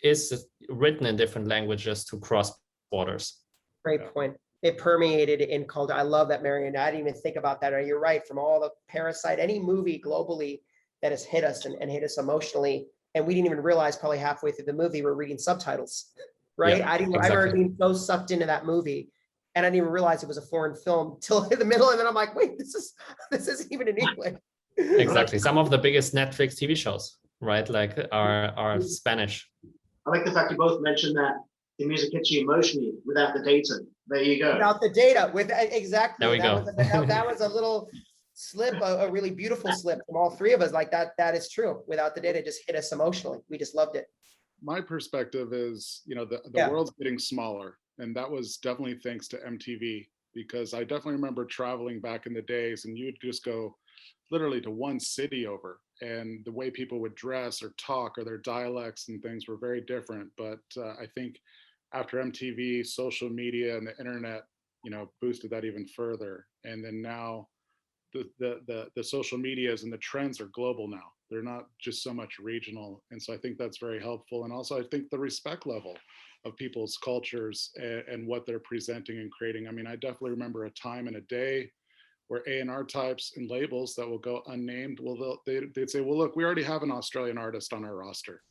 is written in different languages to cross borders. Great point. It permeated in culture. I love that, Marian. I didn't even think about that. You're right. From all the Parasite, any movie globally that has hit us and hit us emotionally, and we didn't even realize probably halfway through the movie we're reading subtitles, right? Yeah, I remember being so sucked into that movie, and I didn't even realize it was a foreign film till in the middle, and then I'm like, wait, this isn't even in English. Exactly. Some of the biggest Netflix TV shows, right? Like are Spanish. I like the fact you both mentioned that the music hits you emotionally without the data. There you go. Without the data, exactly. There we go. That was a little slip, a really beautiful slip from all three of us. Like that is true. Without the data, it just hit us emotionally. We just loved it. My perspective is, the world's getting smaller, and that was definitely thanks to MTV, because I definitely remember traveling back in the days, and you'd just go literally to one city over, and the way people would dress or talk or their dialects and things were very different. But I think after MTV, social media and the internet, boosted that even further. And then now the social medias and the trends are global now. They're not just so much regional. And so I think that's very helpful. And also I think the respect level of people's cultures and what they're presenting and creating. I mean, I definitely remember a time and a day where A&R types and labels that will go unnamed, they'd say, well, look, we already have an Australian artist on our roster.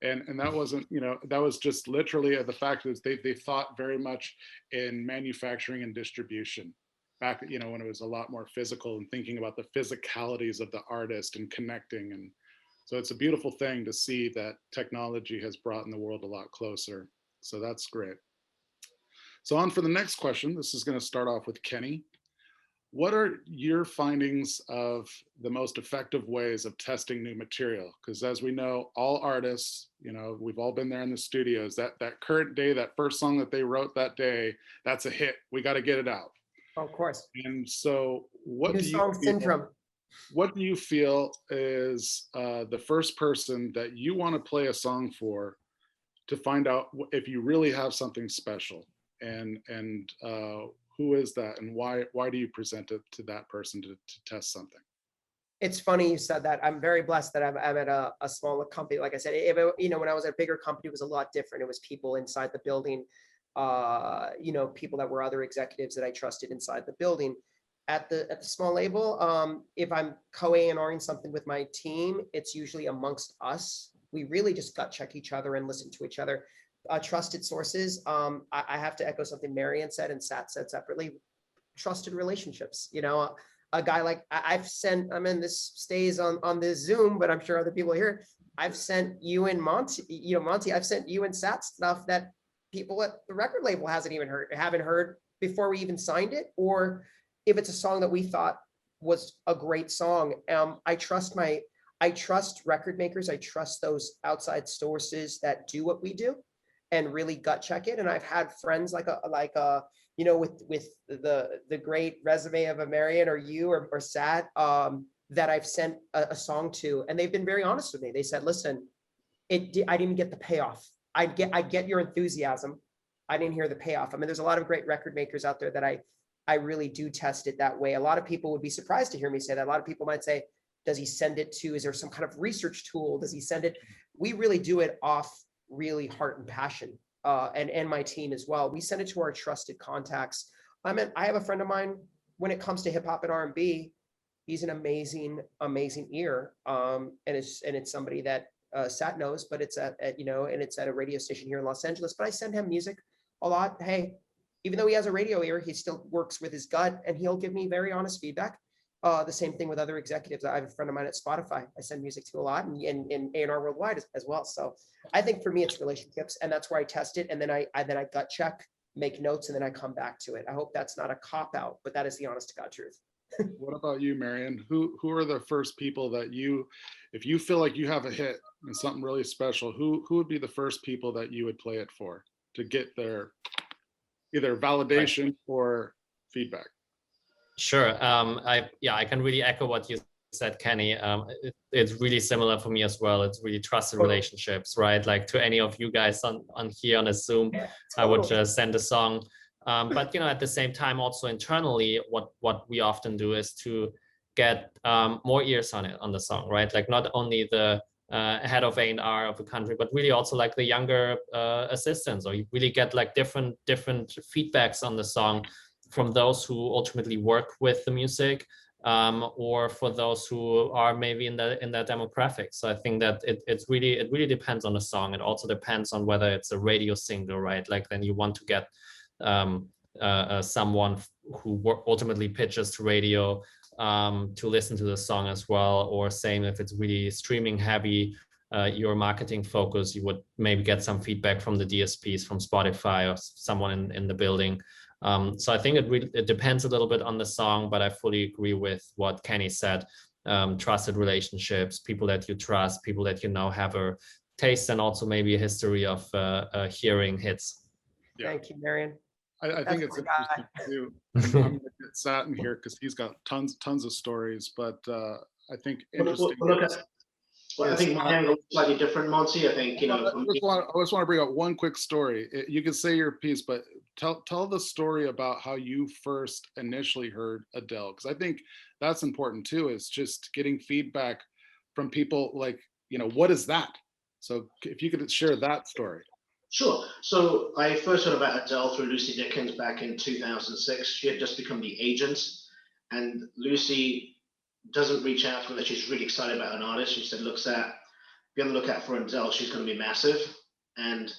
And that wasn't, that was just literally the fact that they thought very much in manufacturing and distribution back, when it was a lot more physical and thinking about the physicalities of the artist and connecting. And so it's a beautiful thing to see that technology has brought in the world a lot closer. So that's great. So on for the next question. This is going to start off with Kenny. What are your findings of the most effective ways of testing new material? Because as we know, all artists, we've all been there in the studios, that current day, that first song that they wrote that day, that's a hit. We got to get it out. Of course. And so what do you feel is the first person that you want to play a song for to find out if you really have something special? And who is that, and why do you present it to that person to test something? It's funny you said that. I'm very blessed that I'm at a smaller company. Like I said, when I was at a bigger company, it was a lot different. It was people inside the building, people that were other executives that I trusted inside the building. At the small label, if I'm co-A&Ring something with my team, it's usually amongst us. We really just gut check each other and listen to each other. Trusted sources. I have to echo something Marian said and Sat said separately. Trusted relationships. A guy like this stays on this Zoom, but I'm sure other people here. I've sent you and Monte, Monte, I've sent you and Sat stuff that people at the record label haven't heard before we even signed it, or if it's a song that we thought was a great song. I trust record makers. I trust those outside sources that do what we do and really gut check it. And I've had friends with the great resume of a Marian or you or Sat, that I've sent a song to, and they've been very honest with me. They said, listen, I didn't get the payoff. I get your enthusiasm. I didn't hear the payoff. I mean, there's a lot of great record makers out there that I really do test it that way. A lot of people would be surprised to hear me say that. A lot of people might say, does he send it to, is there some kind of research tool? Does he send it? We really do it off really heart and passion, and my team as well. We send it to our trusted contacts. I have a friend of mine, when it comes to hip hop and R&B, he's an amazing ear. And it's somebody that Sat knows, but it's and it's at a radio station here in Los Angeles, but I send him music a lot. Hey, even though he has a radio ear, he still works with his gut, and he'll give me very honest feedback. The same thing with other executives. I have a friend of mine at Spotify I send music to a lot, and A&R Worldwide as well. So I think for me, it's relationships, and that's where I test it. And then I gut check, make notes, and then I come back to it. I hope that's not a cop out, but that is the honest to God truth. What about you, Marian? Who are the first people that if you feel like you have a hit and something really special, who would be the first people that you would play it for to get their either validation or feedback? Sure. I can really echo what you said, Kenny. It's really similar for me as well. It's really trusted relationships, right? Like to any of you guys on here on a Zoom, I would just send a song. But at the same time, also internally, what we often do is to get more ears on the song, right? Like not only the head of A&R of a country, but really also like the younger assistants, or you really get like different feedbacks on the song from those who ultimately work with the music, or for those who are maybe in that demographic. So I think that it really depends on the song. It also depends on whether it's a radio single, right? Like then you want to get someone who ultimately pitches to radio to listen to the song as well, or same if it's really streaming heavy, your marketing focus, you would maybe get some feedback from the DSPs, from Spotify or someone in the building. So I think it depends a little bit on the song, but I fully agree with what Kenny said. Trusted relationships, people that you trust, people that have a taste and also maybe a history of hearing hits. Yeah. Thank you, Marian. I think it's interesting too. I'm going to get Sat in here because he's got tons of stories, but I think interesting. I think my angle is slightly different, Monte. I think I just want to bring up one quick story. You can say your piece, but tell the story about how you first initially heard Adele, because I think that's important too. Is just getting feedback from people like what is that? So if you could share that story. Sure. So I first heard about Adele through Lucy Dickens back in 2006. She had just become the agent, and Lucy doesn't reach out to her that she's really excited about an artist. She said, look, Sat, be on the lookout for Adele. She's going to be massive. And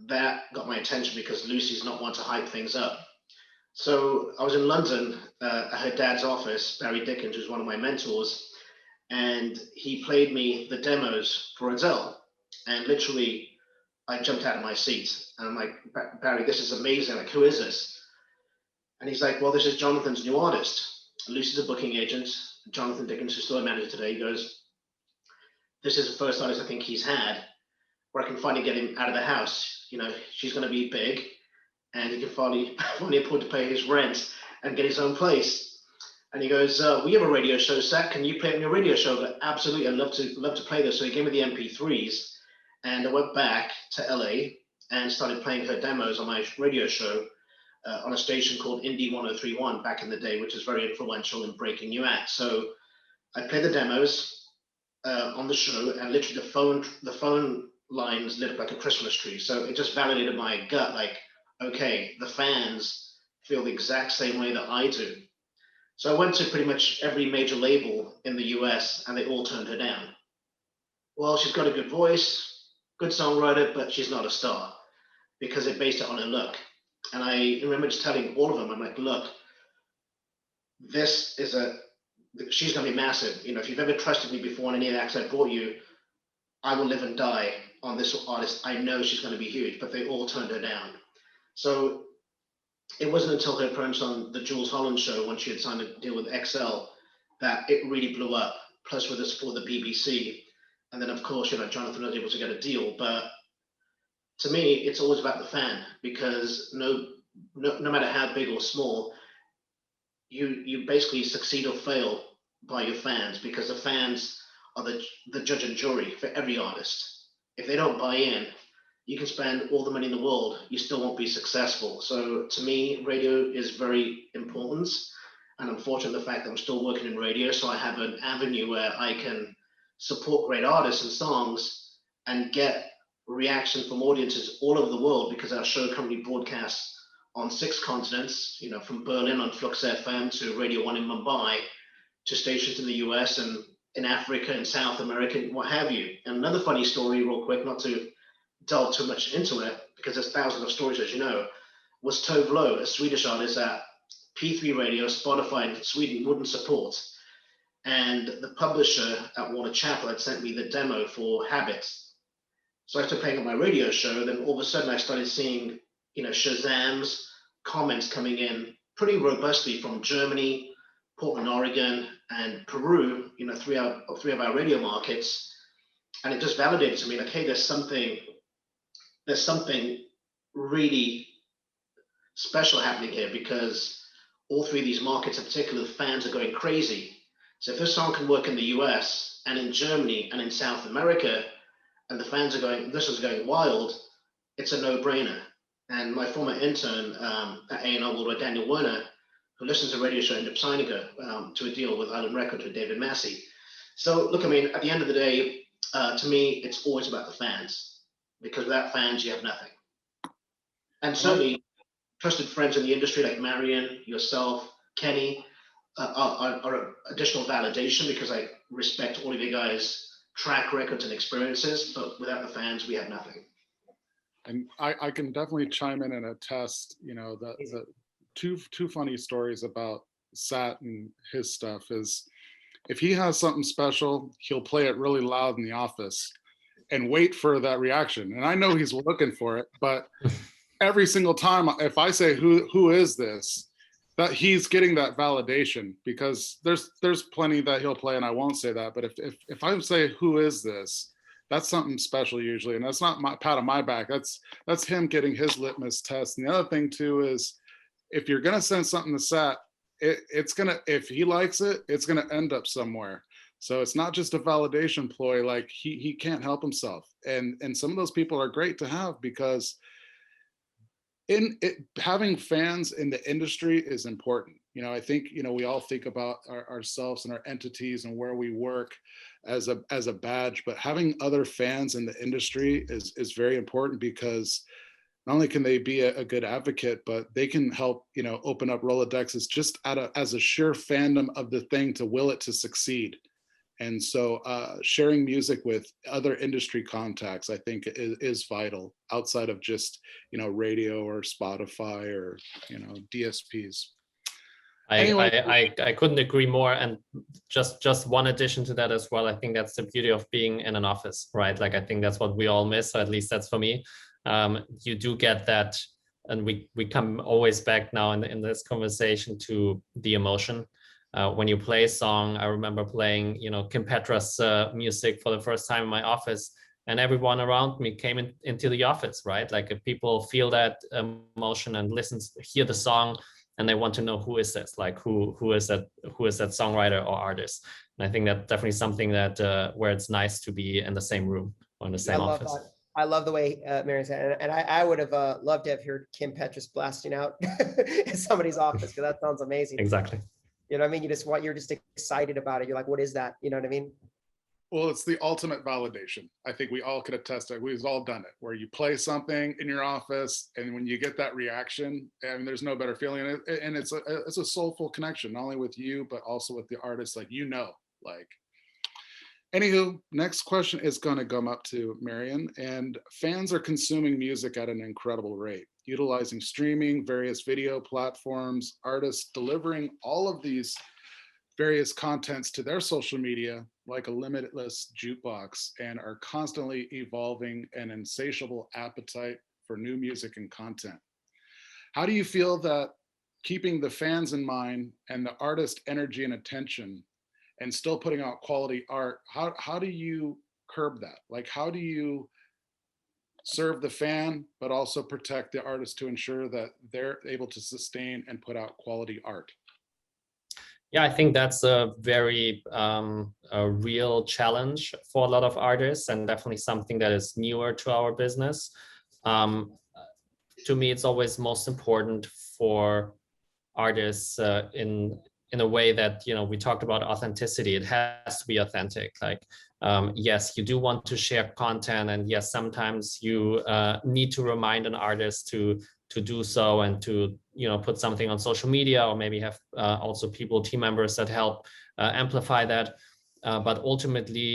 that got my attention because Lucy's not one to hype things up. So I was in London at her dad's office, Barry Dickens, who's one of my mentors, and he played me the demos for Adele. And literally, I jumped out of my seat and I'm like, Barry, this is amazing. Like, who is this? And he's like, well, this is Jonathan's new artist. Lucy's a booking agent. Jonathan Dickens, who's still a manager today, goes, this is the first artist I think he's had where I can finally get him out of the house. She's going to be big and he can finally afford to pay his rent and get his own place. And he goes, we have a radio show, Sat. Can you play it on your radio show? But absolutely, I'd love to play this. So he gave me the MP3s and I went back to LA and started playing her demos on my radio show on a station called Indie 1031 back in the day, which is very influential in breaking new acts. So I played the demos on the show, and literally the phone lines lit up like a Christmas tree. So it just validated my gut, like, okay, the fans feel the exact same way that I do. So I went to pretty much every major label in the US, and they all turned her down. Well, she's got a good voice, good songwriter, but she's not a star because they based it on her look. And I remember just telling all of them, I'm like, look, she's going to be massive. If you've ever trusted me before in any of the acts I brought you, I will live and die on this artist. I know she's going to be huge, but they all turned her down. So it wasn't until her appearance on the Jules Holland show, when she had signed a deal with XL, that it really blew up. Plus with the support of the BBC, and then of course, Jonathan was able to get a deal. But to me, it's always about the fan, because no matter how big or small, you basically succeed or fail by your fans, because the fans are the judge and jury for every artist. If they don't buy in, you can spend all the money in the world, you still won't be successful. So to me, radio is very important. And I'm fortunate the fact that I'm still working in radio, so I have an avenue where I can support great artists and songs and get reaction from audiences all over the world, because our show currently broadcasts on 6 continents, from Berlin on Flux FM to Radio 1 in Mumbai, to stations in the US and in Africa and South America, and what have you. And another funny story, real quick, not to delve too much into it, because there's thousands of stories, as you know, was Tove Lo, a Swedish artist that P3 Radio, Spotify in Sweden wouldn't support. And the publisher at Warner Chappell had sent me the demo for Habits. So I started playing on my radio show, then all of a sudden I started seeing, Shazam's comments coming in pretty robustly from Germany, Portland, Oregon, and Peru, 3 of our radio markets. And it just validated to me, like, hey, there's something really special happening here, because all 3 of these markets in particular, the fans are going crazy. So if this song can work in the US and in Germany and in South America, and the fans are going, this is going wild, it's a no-brainer. And my former intern at A&R Worldwide, Daniel Werner, who listens to the radio show, ended up signing her to a deal with Island Records with David Massey. So look, at the end of the day, to me, it's always about the fans, because without fans, you have nothing. And certainly, trusted friends in the industry like Marian, yourself, Kenny, are additional validation, because I respect all of you guys' track records and experiences, but without the fans, we have nothing. And I can definitely chime in and attest, the two funny stories about Sat and his stuff is, if he has something special, he'll play it really loud in the office and wait for that reaction. And I know he's looking for it, but every single time, if I say, who is this, that he's getting that validation, because there's plenty that he'll play and I won't say that. But if I say, who is this, that's something special usually. And that's not my pat on my back. That's him getting his litmus test. And the other thing too is, if you're going to send something to Sat, it's going to, if he likes it, it's going to end up somewhere. So it's not just a validation ploy. Like he can't help himself. And some of those people are great to have, because having fans in the industry is important. I think, we all think about ourselves and our entities and where we work as a badge, but having other fans in the industry is very important, because not only can they be a good advocate, but they can help, open up Rolodexes just as a sheer fandom of the thing to will it to succeed. And so sharing music with other industry contacts, I think is vital, outside of just, radio or Spotify or, DSPs. I couldn't agree more. And just one addition to that as well. I think that's the beauty of being in an office, right? Like, I think that's what we all miss, or at least that's for me. You do get that, and we come always back now in this conversation to the emotion. When you play a song, I remember playing, Kim Petras' music for the first time in my office, and everyone around me came into the office, right? Like, if people feel that emotion and hear the song, and they want to know, who is this? Like, who is that songwriter or artist? And I think that's definitely something that where it's nice to be in the same room or in the same office. I love the way Marian said, and I would have loved to have heard Kim Petras blasting out in somebody's office, because that sounds amazing. Exactly. You know what I mean? You're just excited about it. You're like, what is that? You know what I mean? Well, it's the ultimate validation. I think we all could attest to it. We've all done it, where you play something in your office, and when you get that reaction, and there's no better feeling. And it's a soulful connection, not only with you, but also with the artist. Like, Anywho, next question is going to come up to Marian. And fans are consuming music at an incredible rate, utilizing streaming, various video platforms, artists delivering all of these various contents to their social media like a limitless jukebox and are constantly evolving an insatiable appetite for new music and content. How do you feel that keeping the fans in mind and the artist energy and attention and still putting out quality art, how do you curb that? Like, how do you serve the fan, but also protect the artist to ensure that they're able to sustain and put out quality art? Yeah, I think that's a very a real challenge for a lot of artists, and definitely something that is newer to our business. To me, it's always most important for artists in a way that, you know, we talked about authenticity. It has to be authentic. Like, yes, you do want to share content, and yes, sometimes you need to remind an artist to do so and to, you know, put something on social media, or maybe have also team members that help amplify that. But ultimately,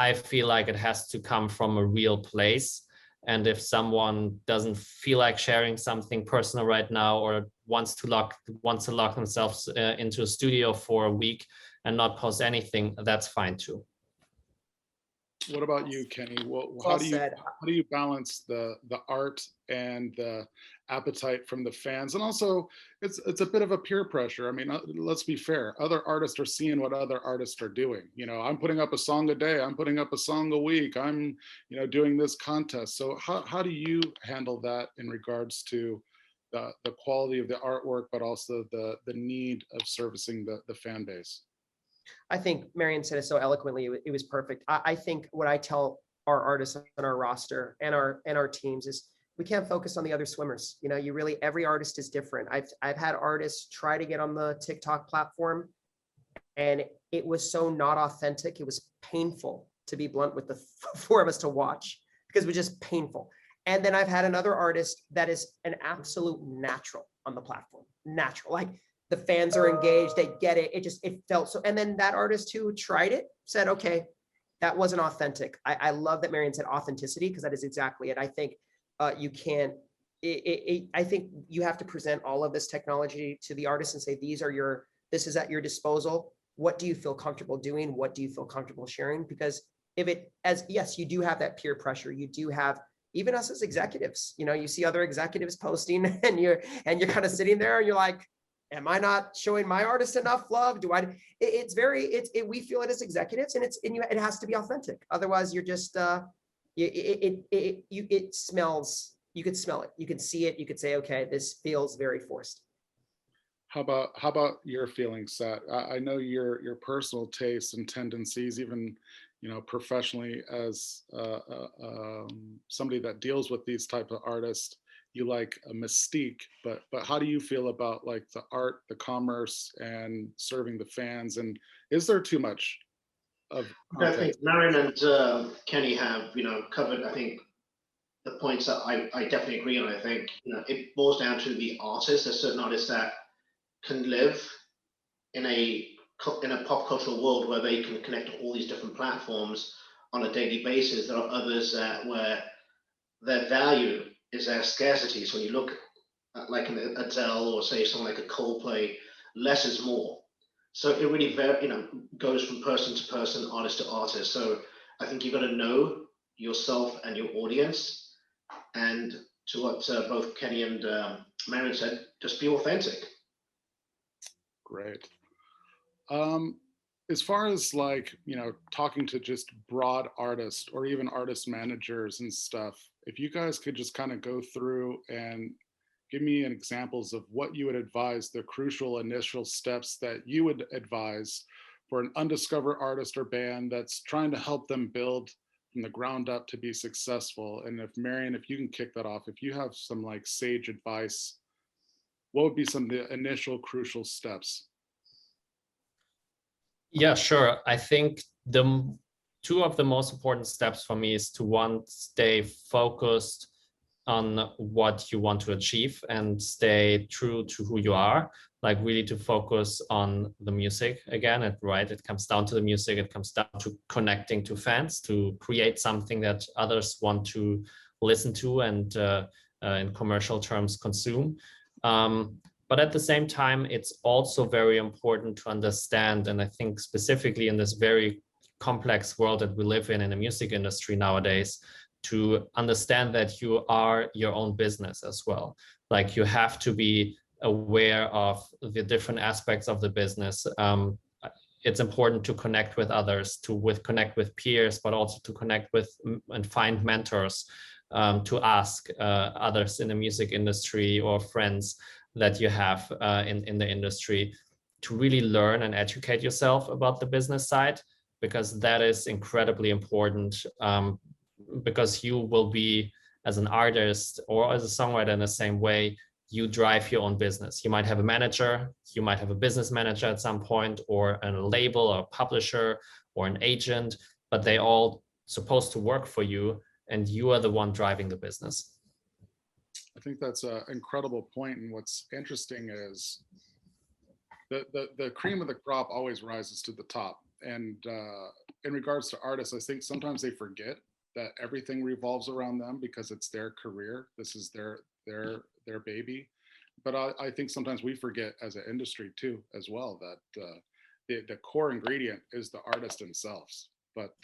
I feel like it has to come from a real place. And if someone doesn't feel like sharing something personal right now, or wants to lock themselves into a studio for a week and not post anything, that's fine too. What about you, Kenny? Well said. How do you balance the art and the appetite from the fans? And also, it's a bit of a peer pressure. I mean, let's be fair. Other artists are seeing what other artists are doing. You know, I'm putting up a song a day. I'm putting up a song a week. I'm, you know, doing this contest. So how do you handle that in regards to the quality of the artwork, but also the need of servicing the fan base? I think Marian said it so eloquently. It was perfect. I think what I tell our artists on our roster and our teams is we can't focus on the other swimmers. You know, every artist is different. I've had artists try to get on the TikTok platform, and it was so not authentic. It was painful, to be blunt, with the four of us to watch, because it was just painful. And then I've had another artist that is an absolute natural on the platform. Natural, like, the fans are engaged, they get it. It felt so. And then that artist who tried it said, okay, that wasn't authentic. I love that Marian said authenticity, because that is exactly it. I think you can't, I think you have to present all of this technology to the artist and say, this is at your disposal. What do you feel comfortable doing? What do you feel comfortable sharing? Because yes, you do have that peer pressure. You do have, even us as executives, you know, you see other executives posting, and you're kind of sitting there and you're like, am I not showing my artist enough love? We feel it as executives, and it has to be authentic. Otherwise you're just, it smells, you could smell it, you can see it, you could say, okay, this feels very forced. How about your feelings, Sat? I know your personal tastes and tendencies, even, you know, professionally, as somebody that deals with these type of artists. You like a mystique, but how do you feel about like the art, the commerce, and serving the fans? And is there too much of content? I think Marian and Kenny have, you know, covered, I think, the points that I definitely agree on. I think, you know, it boils down to the artist. There's certain artists that can live in a pop cultural world where they can connect to all these different platforms on a daily basis. There are others where their value is their scarcity. So when you look at like an Adele, or say someone like a Coldplay, less is more. So it really goes from person to person, artist to artist. So I think you've got to know yourself and your audience. And to what both Kenny and Marian said, just be authentic. Great. As far as like, you know, talking to just broad artists or even artist managers and stuff, if you guys could just kind of go through and give me examples of what you would advise, the crucial initial steps that you would advise for an undiscovered artist or band that's trying to help them build from the ground up to be successful. And if Marian, if you can kick that off, if you have some like sage advice, what would be some of the initial crucial steps? Yeah, sure. I think two of the most important steps for me is to stay focused on what you want to achieve and stay true to who you are, like really to focus on the music again. It comes down to the music. It comes down to connecting to fans, to create something that others want to listen to and in commercial terms consume. But at the same time, it's also very important to understand, and I think specifically in this very complex world that we live in the music industry nowadays, to understand that you are your own business as well. Like you have to be aware of the different aspects of the business. It's important to connect with others, connect with peers, but also to connect with and find mentors, to ask others in the music industry or friends that you have in the industry, to really learn and educate yourself about the business side, because that is incredibly important, because you will be, as an artist or as a songwriter in the same way, you drive your own business. You might have a manager, you might have a business manager at some point, or a label or a publisher or an agent, but they all supposed to work for you, and you are the one driving the business. I think that's an incredible point. And what's interesting is the cream of the crop always rises to the top. And in regards to artists, I think sometimes they forget that everything revolves around them because it's their career. This is their baby. But I think sometimes we forget as an industry too, as well, that the core ingredient is the artist themselves. But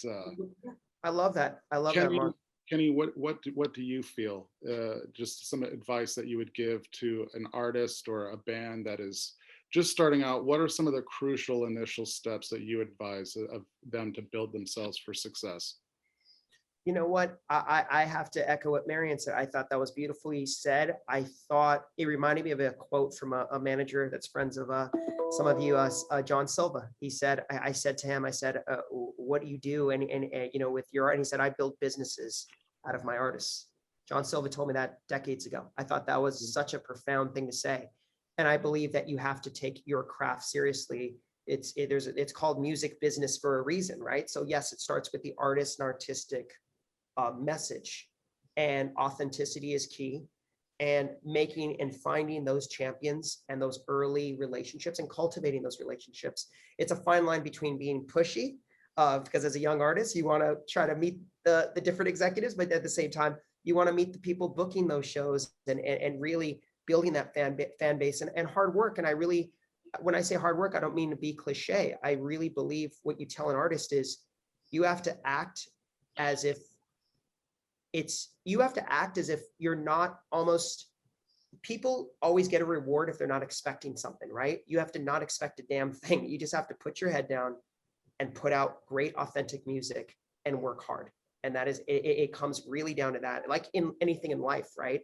I love that. I love that, Mark. Kenny, what do you feel? Just some advice that you would give to an artist or a band that is just starting out. What are some of the crucial initial steps that you advise of them to build themselves for success? You know what? I have to echo what Marian said. I thought that was beautifully said. I thought it reminded me of a quote from a manager that's friends of some of you, John Silva. He said, I said to him, I said, what do you do? And you know, with your art, and he said, I build businesses out of my artists. John Silva told me that decades ago. I thought that was such a profound thing to say. And I believe that you have to take your craft seriously. It's called music business for a reason, right? So yes, it starts with the artist and artistic message, and authenticity is key, and making and finding those champions and those early relationships and cultivating those relationships. It's a fine line between being pushy, because as a young artist, you want to try to meet the different executives, but at the same time, you want to meet the people booking those shows and really building that fan base and hard work. And I really, when I say hard work, I don't mean to be cliche. I really believe what you tell an artist is you have to act as if you're not almost, people always get a reward if they're not expecting something, right? You have to not expect a damn thing. You just have to put your head down and put out great, authentic music and work hard. And that is, it comes really down to that, like in anything in life, right?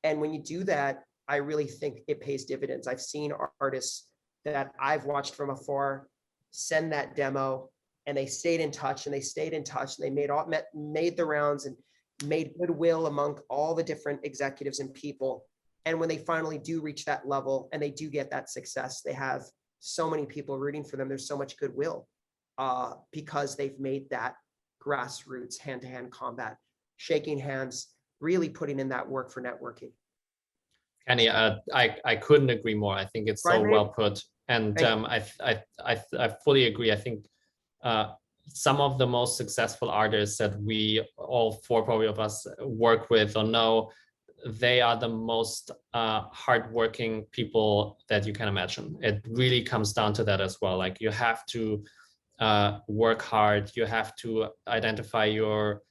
And when you do that, I really think it pays dividends. I've seen artists that I've watched from afar send that demo, and they stayed in touch and they made the rounds and made goodwill among all the different executives and people. And when they finally do reach that level and they do get that success, they have so many people rooting for them. There's so much goodwill because they've made that grassroots hand-to-hand combat, shaking hands, really putting in that work for networking. Kenny, I couldn't agree more. I think it's so well put. And I fully agree. I think some of the most successful artists that we all four probably of us work with or know, they are the most hardworking people that you can imagine. It really comes down to that as well. Like you have to work hard. You have to identify your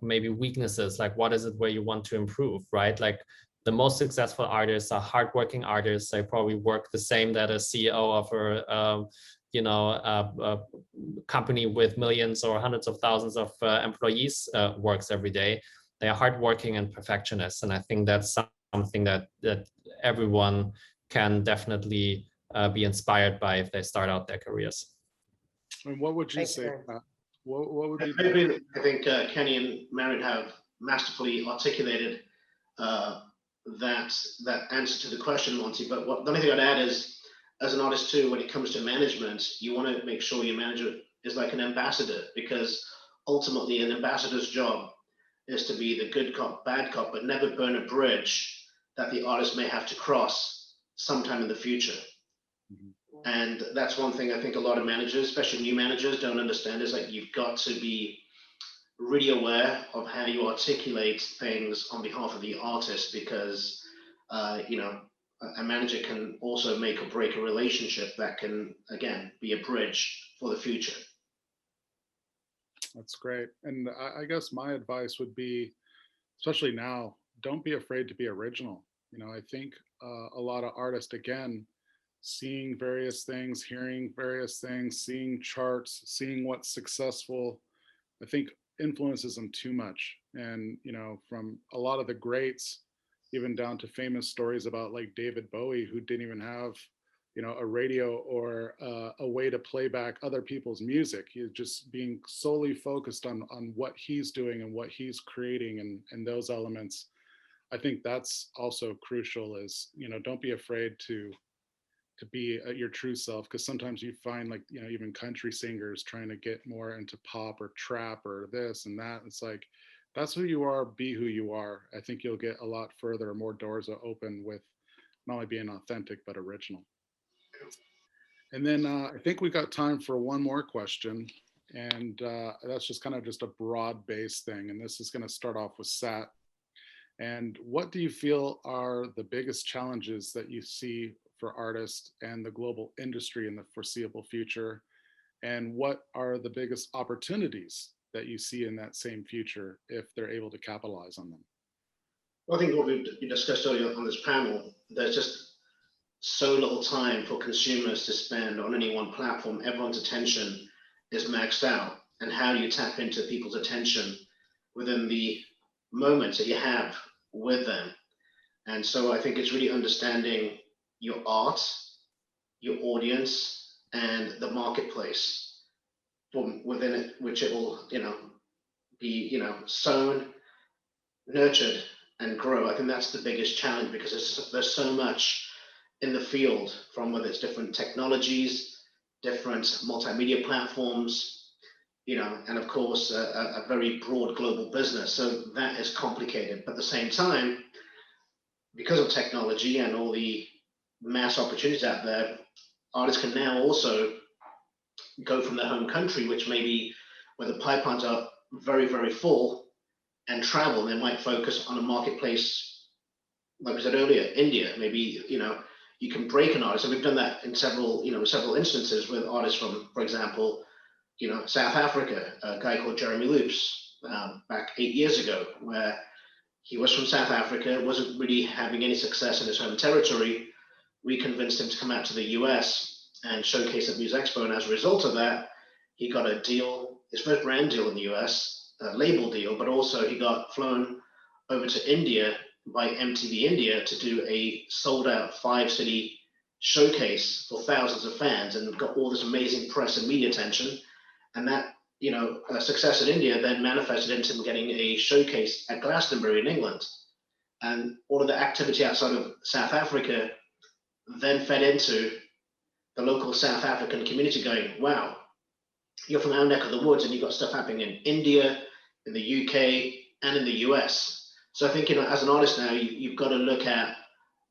maybe weaknesses. Like what is it where you want to improve, right? Like the most successful artists are hardworking artists. They probably work the same that a CEO of a company with millions or hundreds of thousands of employees works every day. They are hardworking and perfectionists, and I think that's something that everyone can definitely be inspired by if they start out their careers. And what would you say? What would be? I think Kenny and Marian have masterfully articulated that answer to the question, Monte. But the only thing I'd add is, as an artist too, when it comes to management, you want to make sure your manager is like an ambassador, because ultimately an ambassador's job is to be the good cop, bad cop, but never burn a bridge that the artist may have to cross sometime in the future. Mm-hmm. And that's one thing I think a lot of managers, especially new managers, don't understand, is like you've got to be really aware of how you articulate things on behalf of the artist, because a manager can also make or break a relationship that can, again, be a bridge for the future. That's great. And I guess my advice would be, especially now, don't be afraid to be original. You know, I think a lot of artists, again, seeing various things, hearing various things, seeing charts, seeing what's successful, I think influences them too much. And, you know, from a lot of the greats, even down to famous stories about like David Bowie, who didn't even have, you know, a radio or a way to play back other people's music. He's just being solely focused on what he's doing and what he's creating and those elements. I think that's also crucial is, you know, don't be afraid to be your true self, because sometimes you find like, you know, even country singers trying to get more into pop or trap or this and that. It's like, that's who you are, be who you are. I think you'll get a lot further, more doors will open with not only being authentic, but original. And then I think we got time for one more question. And that's just kind of just a broad based thing. And this is going to start off with Sat. And what do you feel are the biggest challenges that you see for artists and the global industry in the foreseeable future? And what are the biggest opportunities that you see in that same future if they're able to capitalize on them? Well, I think what we discussed earlier on this panel, there's just so little time for consumers to spend on any one platform. Everyone's attention is maxed out. And how do you tap into people's attention within the moments that you have with them? And so I think it's really understanding your art, your audience, and the marketplace from within it, which it will, you know, be, you know, sown, nurtured, and grow. I think that's the biggest challenge, because there's so much in the field, from whether it's different technologies, different multimedia platforms, you know, and of course a very broad global business. So that is complicated. But at the same time, because of technology and all the mass opportunities out there, artists can now also go from their home country, which may be where the pipelines are very, very full, and travel. They might focus on a marketplace, like we said earlier, India. Maybe, you know, you can break an artist. And we've done that in several instances with artists from, for example, you know, South Africa, a guy called Jeremy Loops, back 8 years ago, where he was from South Africa, wasn't really having any success in his home territory. We convinced him to come out to the US and showcase at Music Expo. And as a result of that, he got a deal, his first brand deal in the US, a label deal, but also he got flown over to India by MTV India to do a sold out 5-city showcase for thousands of fans, and got all this amazing press and media attention. And that, you know, success in India then manifested into him getting a showcase at Glastonbury in England. And all of the activity outside of South Africa then fed into the local South African community going, wow, you're from our neck of the woods and you've got stuff happening in India, in the UK, and in the US. So I think, you know, as an artist now, you've got to look at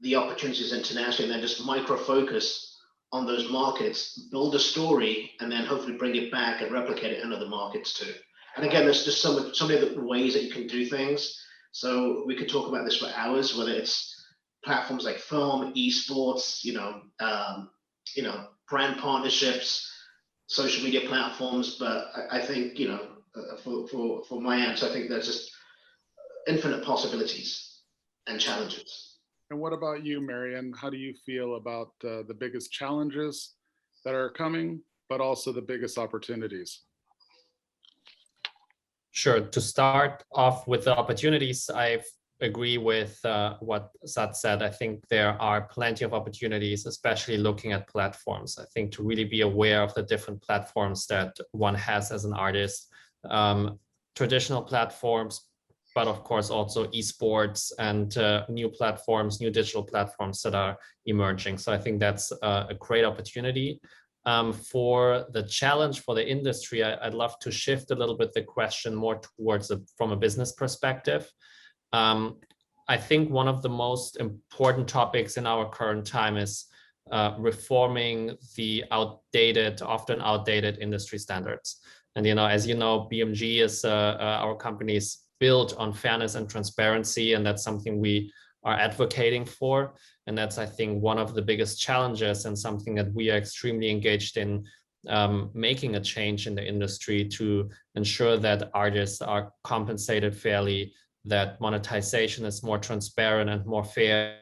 the opportunities internationally and then just micro focus on those markets, build a story, and then hopefully bring it back and replicate it in other markets too. And again, there's just so many other ways that you can do things. So we could talk about this for hours, whether it's platforms like film, esports, you know, brand partnerships, social media platforms. But I think, you know, for my answer, I think there's just infinite possibilities and challenges. And what about you, Marian? How do you feel about the biggest challenges that are coming, but also the biggest opportunities? Sure. To start off with the opportunities, I agree with what Sat said. I think there are plenty of opportunities, especially looking at platforms. I think to really be aware of the different platforms that one has as an artist, traditional platforms, but of course also esports and new platforms, new digital platforms that are emerging. So I think that's a great opportunity. For the challenge for the industry, I'd love to shift a little bit the question more towards from a business perspective. I think one of the most important topics in our current time is reforming the often outdated industry standards. And, you know, as you know, BMG is our company is built on fairness and transparency, and that's something we are advocating for. And that's, I think, one of the biggest challenges and something that we are extremely engaged in, making a change in the industry to ensure that artists are compensated fairly, that monetization is more transparent and more fair,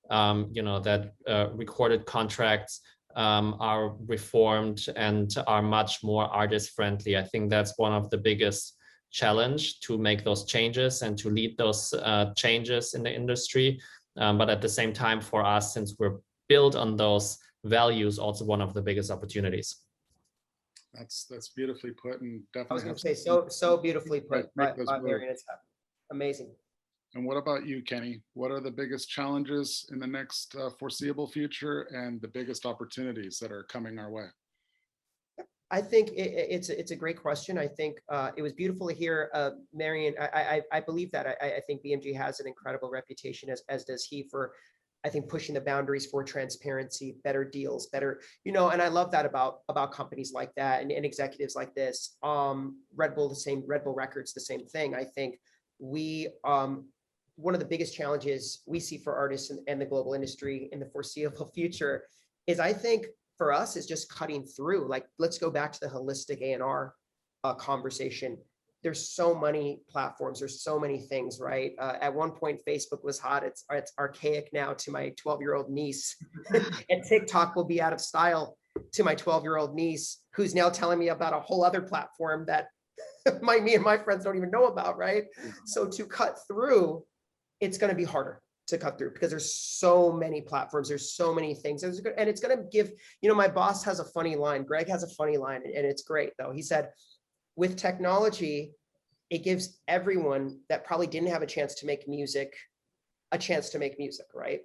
that recorded contracts are reformed and are much more artist friendly. I think that's one of the biggest challenge, to make those changes and to lead those changes in the industry. But at the same time, for us, since we're built on those values, also one of the biggest opportunities. That's beautifully put, and definitely. I was going to say so beautifully put by Marian. It's amazing. And what about you, Kenny? What are the biggest challenges in the next foreseeable future, and the biggest opportunities that are coming our way? I think it's a great question. I think it was beautiful to hear Marian. I believe that. I think BMG has an incredible reputation, as does he, for, I think, pushing the boundaries for transparency, better deals, better, and I love that about companies like that and executives like this. Red Bull Records, the same thing. I think we, one of the biggest challenges we see for artists and the global industry in the foreseeable future is, I think, for us, is just cutting through. Like, let's go back to the holistic A&R conversation. There's so many platforms, there's so many things, right? At one point, Facebook was hot. It's archaic now to my 12-year-old niece. And TikTok will be out of style to my 12-year-old niece, who's now telling me about a whole other platform that me and my friends don't even know about, right? So to cut through, it's going to be harder to cut through, because there's so many platforms, there's so many things, and it's going to give, my boss has a funny line, Greg has a funny line, and it's great though. He said, with technology, it gives everyone that probably didn't have a chance to make music a chance to make music, right?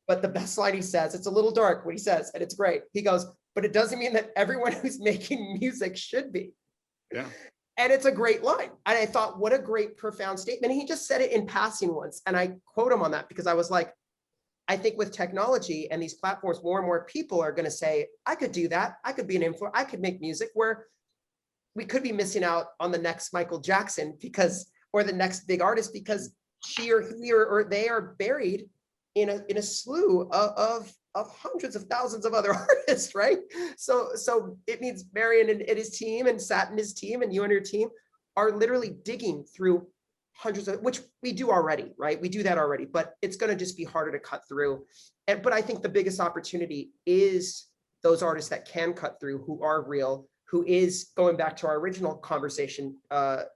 But the best line he says, it's a little dark what he says, and it's great. He goes, but it doesn't mean that everyone who's making music should be. Yeah. And it's a great line. And I thought, what a great, profound statement. He just said it in passing once. And I quote him on that, because I was like, I think with technology and these platforms, more and more people are going to say, I could do that. I could be an influencer. I could make music, where we could be missing out on the next Michael Jackson, or the next big artist, because she or he or they are buried in a slew of hundreds of thousands of other artists, right? So it means Marian and his team, and Sat and his team, and you and your team are literally digging through hundreds of, which we do already, right? We do that already, but it's going to just be harder to cut through. But I think the biggest opportunity is those artists that can cut through, who are real, who is, going back to our original conversation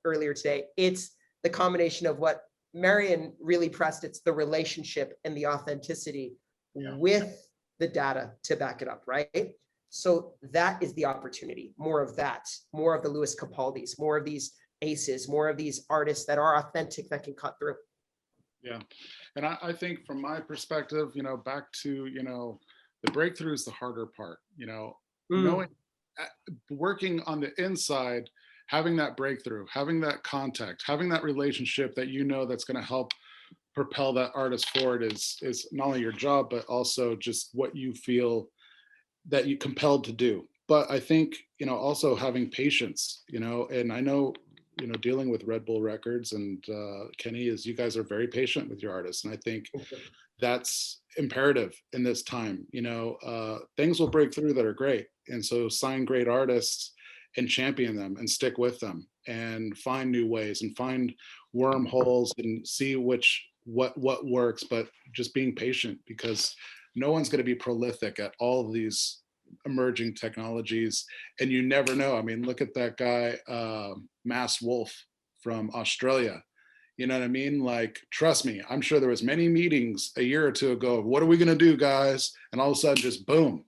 earlier today, it's the combination of what Marian really pressed. It's the relationship and the authenticity with the data to back it up, right? So that is the opportunity. More of that, more of the Louis Capaldis, more of these aces, more of these artists that are authentic, that can cut through. Yeah. And I think from my perspective, back to, the breakthrough is the harder part, knowing, working on the inside, having that breakthrough, having that contact, having that relationship that that's going to help propel that artist forward is not only your job, but also just what you feel that you're compelled to do. But I think, also having patience, and I know, dealing with Red Bull Records and Kenny, you guys are very patient with your artists. And I think that's imperative in this time. Things will break through that are great. And so sign great artists and champion them and stick with them and find new ways and find wormholes and see what works, but just being patient, because no one's going to be prolific at all of these emerging technologies. And you never know. I mean, look at that guy, Mass Wolf from Australia. You know what I mean? Like, trust me, I'm sure there was many meetings a year or two ago. What are we going to do, guys? And all of a sudden, just boom.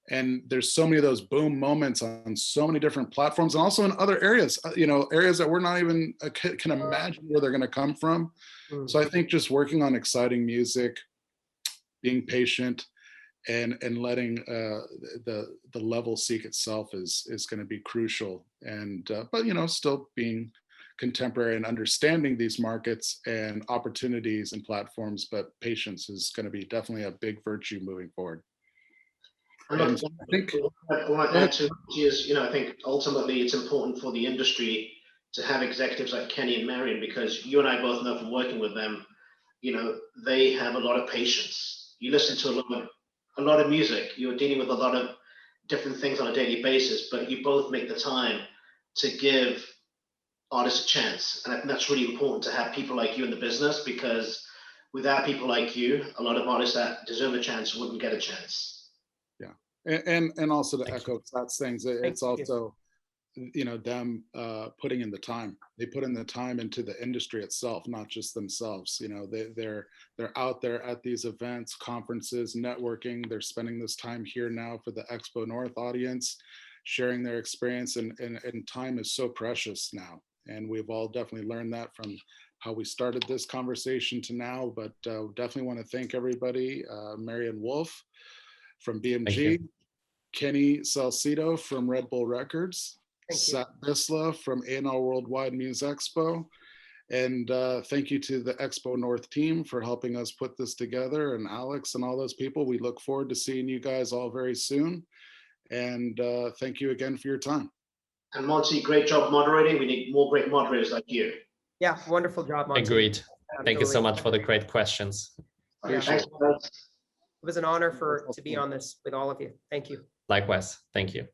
And there's so many of those boom moments on so many different platforms, and also in other areas, areas that we're not even can imagine where they're going to come from. So I think just working on exciting music, being patient, and letting the level seek itself is going to be crucial. And but still being contemporary and understanding these markets and opportunities and platforms, but patience is going to be definitely a big virtue moving forward. And I think I want to add to is, I think ultimately it's important for the industry to have executives like Kenny and Marian, because you and I both know from working with them, you know, they have a lot of patience. You listen to a lot of music. You're dealing with a lot of different things on a daily basis, but you both make the time to give artists a chance. And I think that's really important to have people like you in the business, because without people like you, a lot of artists that deserve a chance wouldn't get a chance. Yeah, and also to Thank echo Scott's things, it's you. also, you know, them putting in the time. They put in the time into the industry itself, not just themselves. You know, they're out there at these events, conferences, networking. They're spending this time here now for the XpoNorth audience, sharing their experience, and time is so precious now. And we've all definitely learned that from how we started this conversation to now. But definitely want to thank everybody. Marian Wolf from BMG, Kenny Salcido from Red Bull Records, Sat Bisla from A&R Worldwide Muse Expo. And thank you to the XpoNorth team for helping us put this together, and Alex and all those people. We look forward to seeing you guys all very soon. And thank you again for your time. And Monte, great job moderating. We need more great moderators like you. Yeah, wonderful job, Monte. Agreed. Thank you so Absolutely. much for the great questions. Yeah. Thanks, guys. It was an honor to be on this with all of you. Thank you. Likewise. Thank you.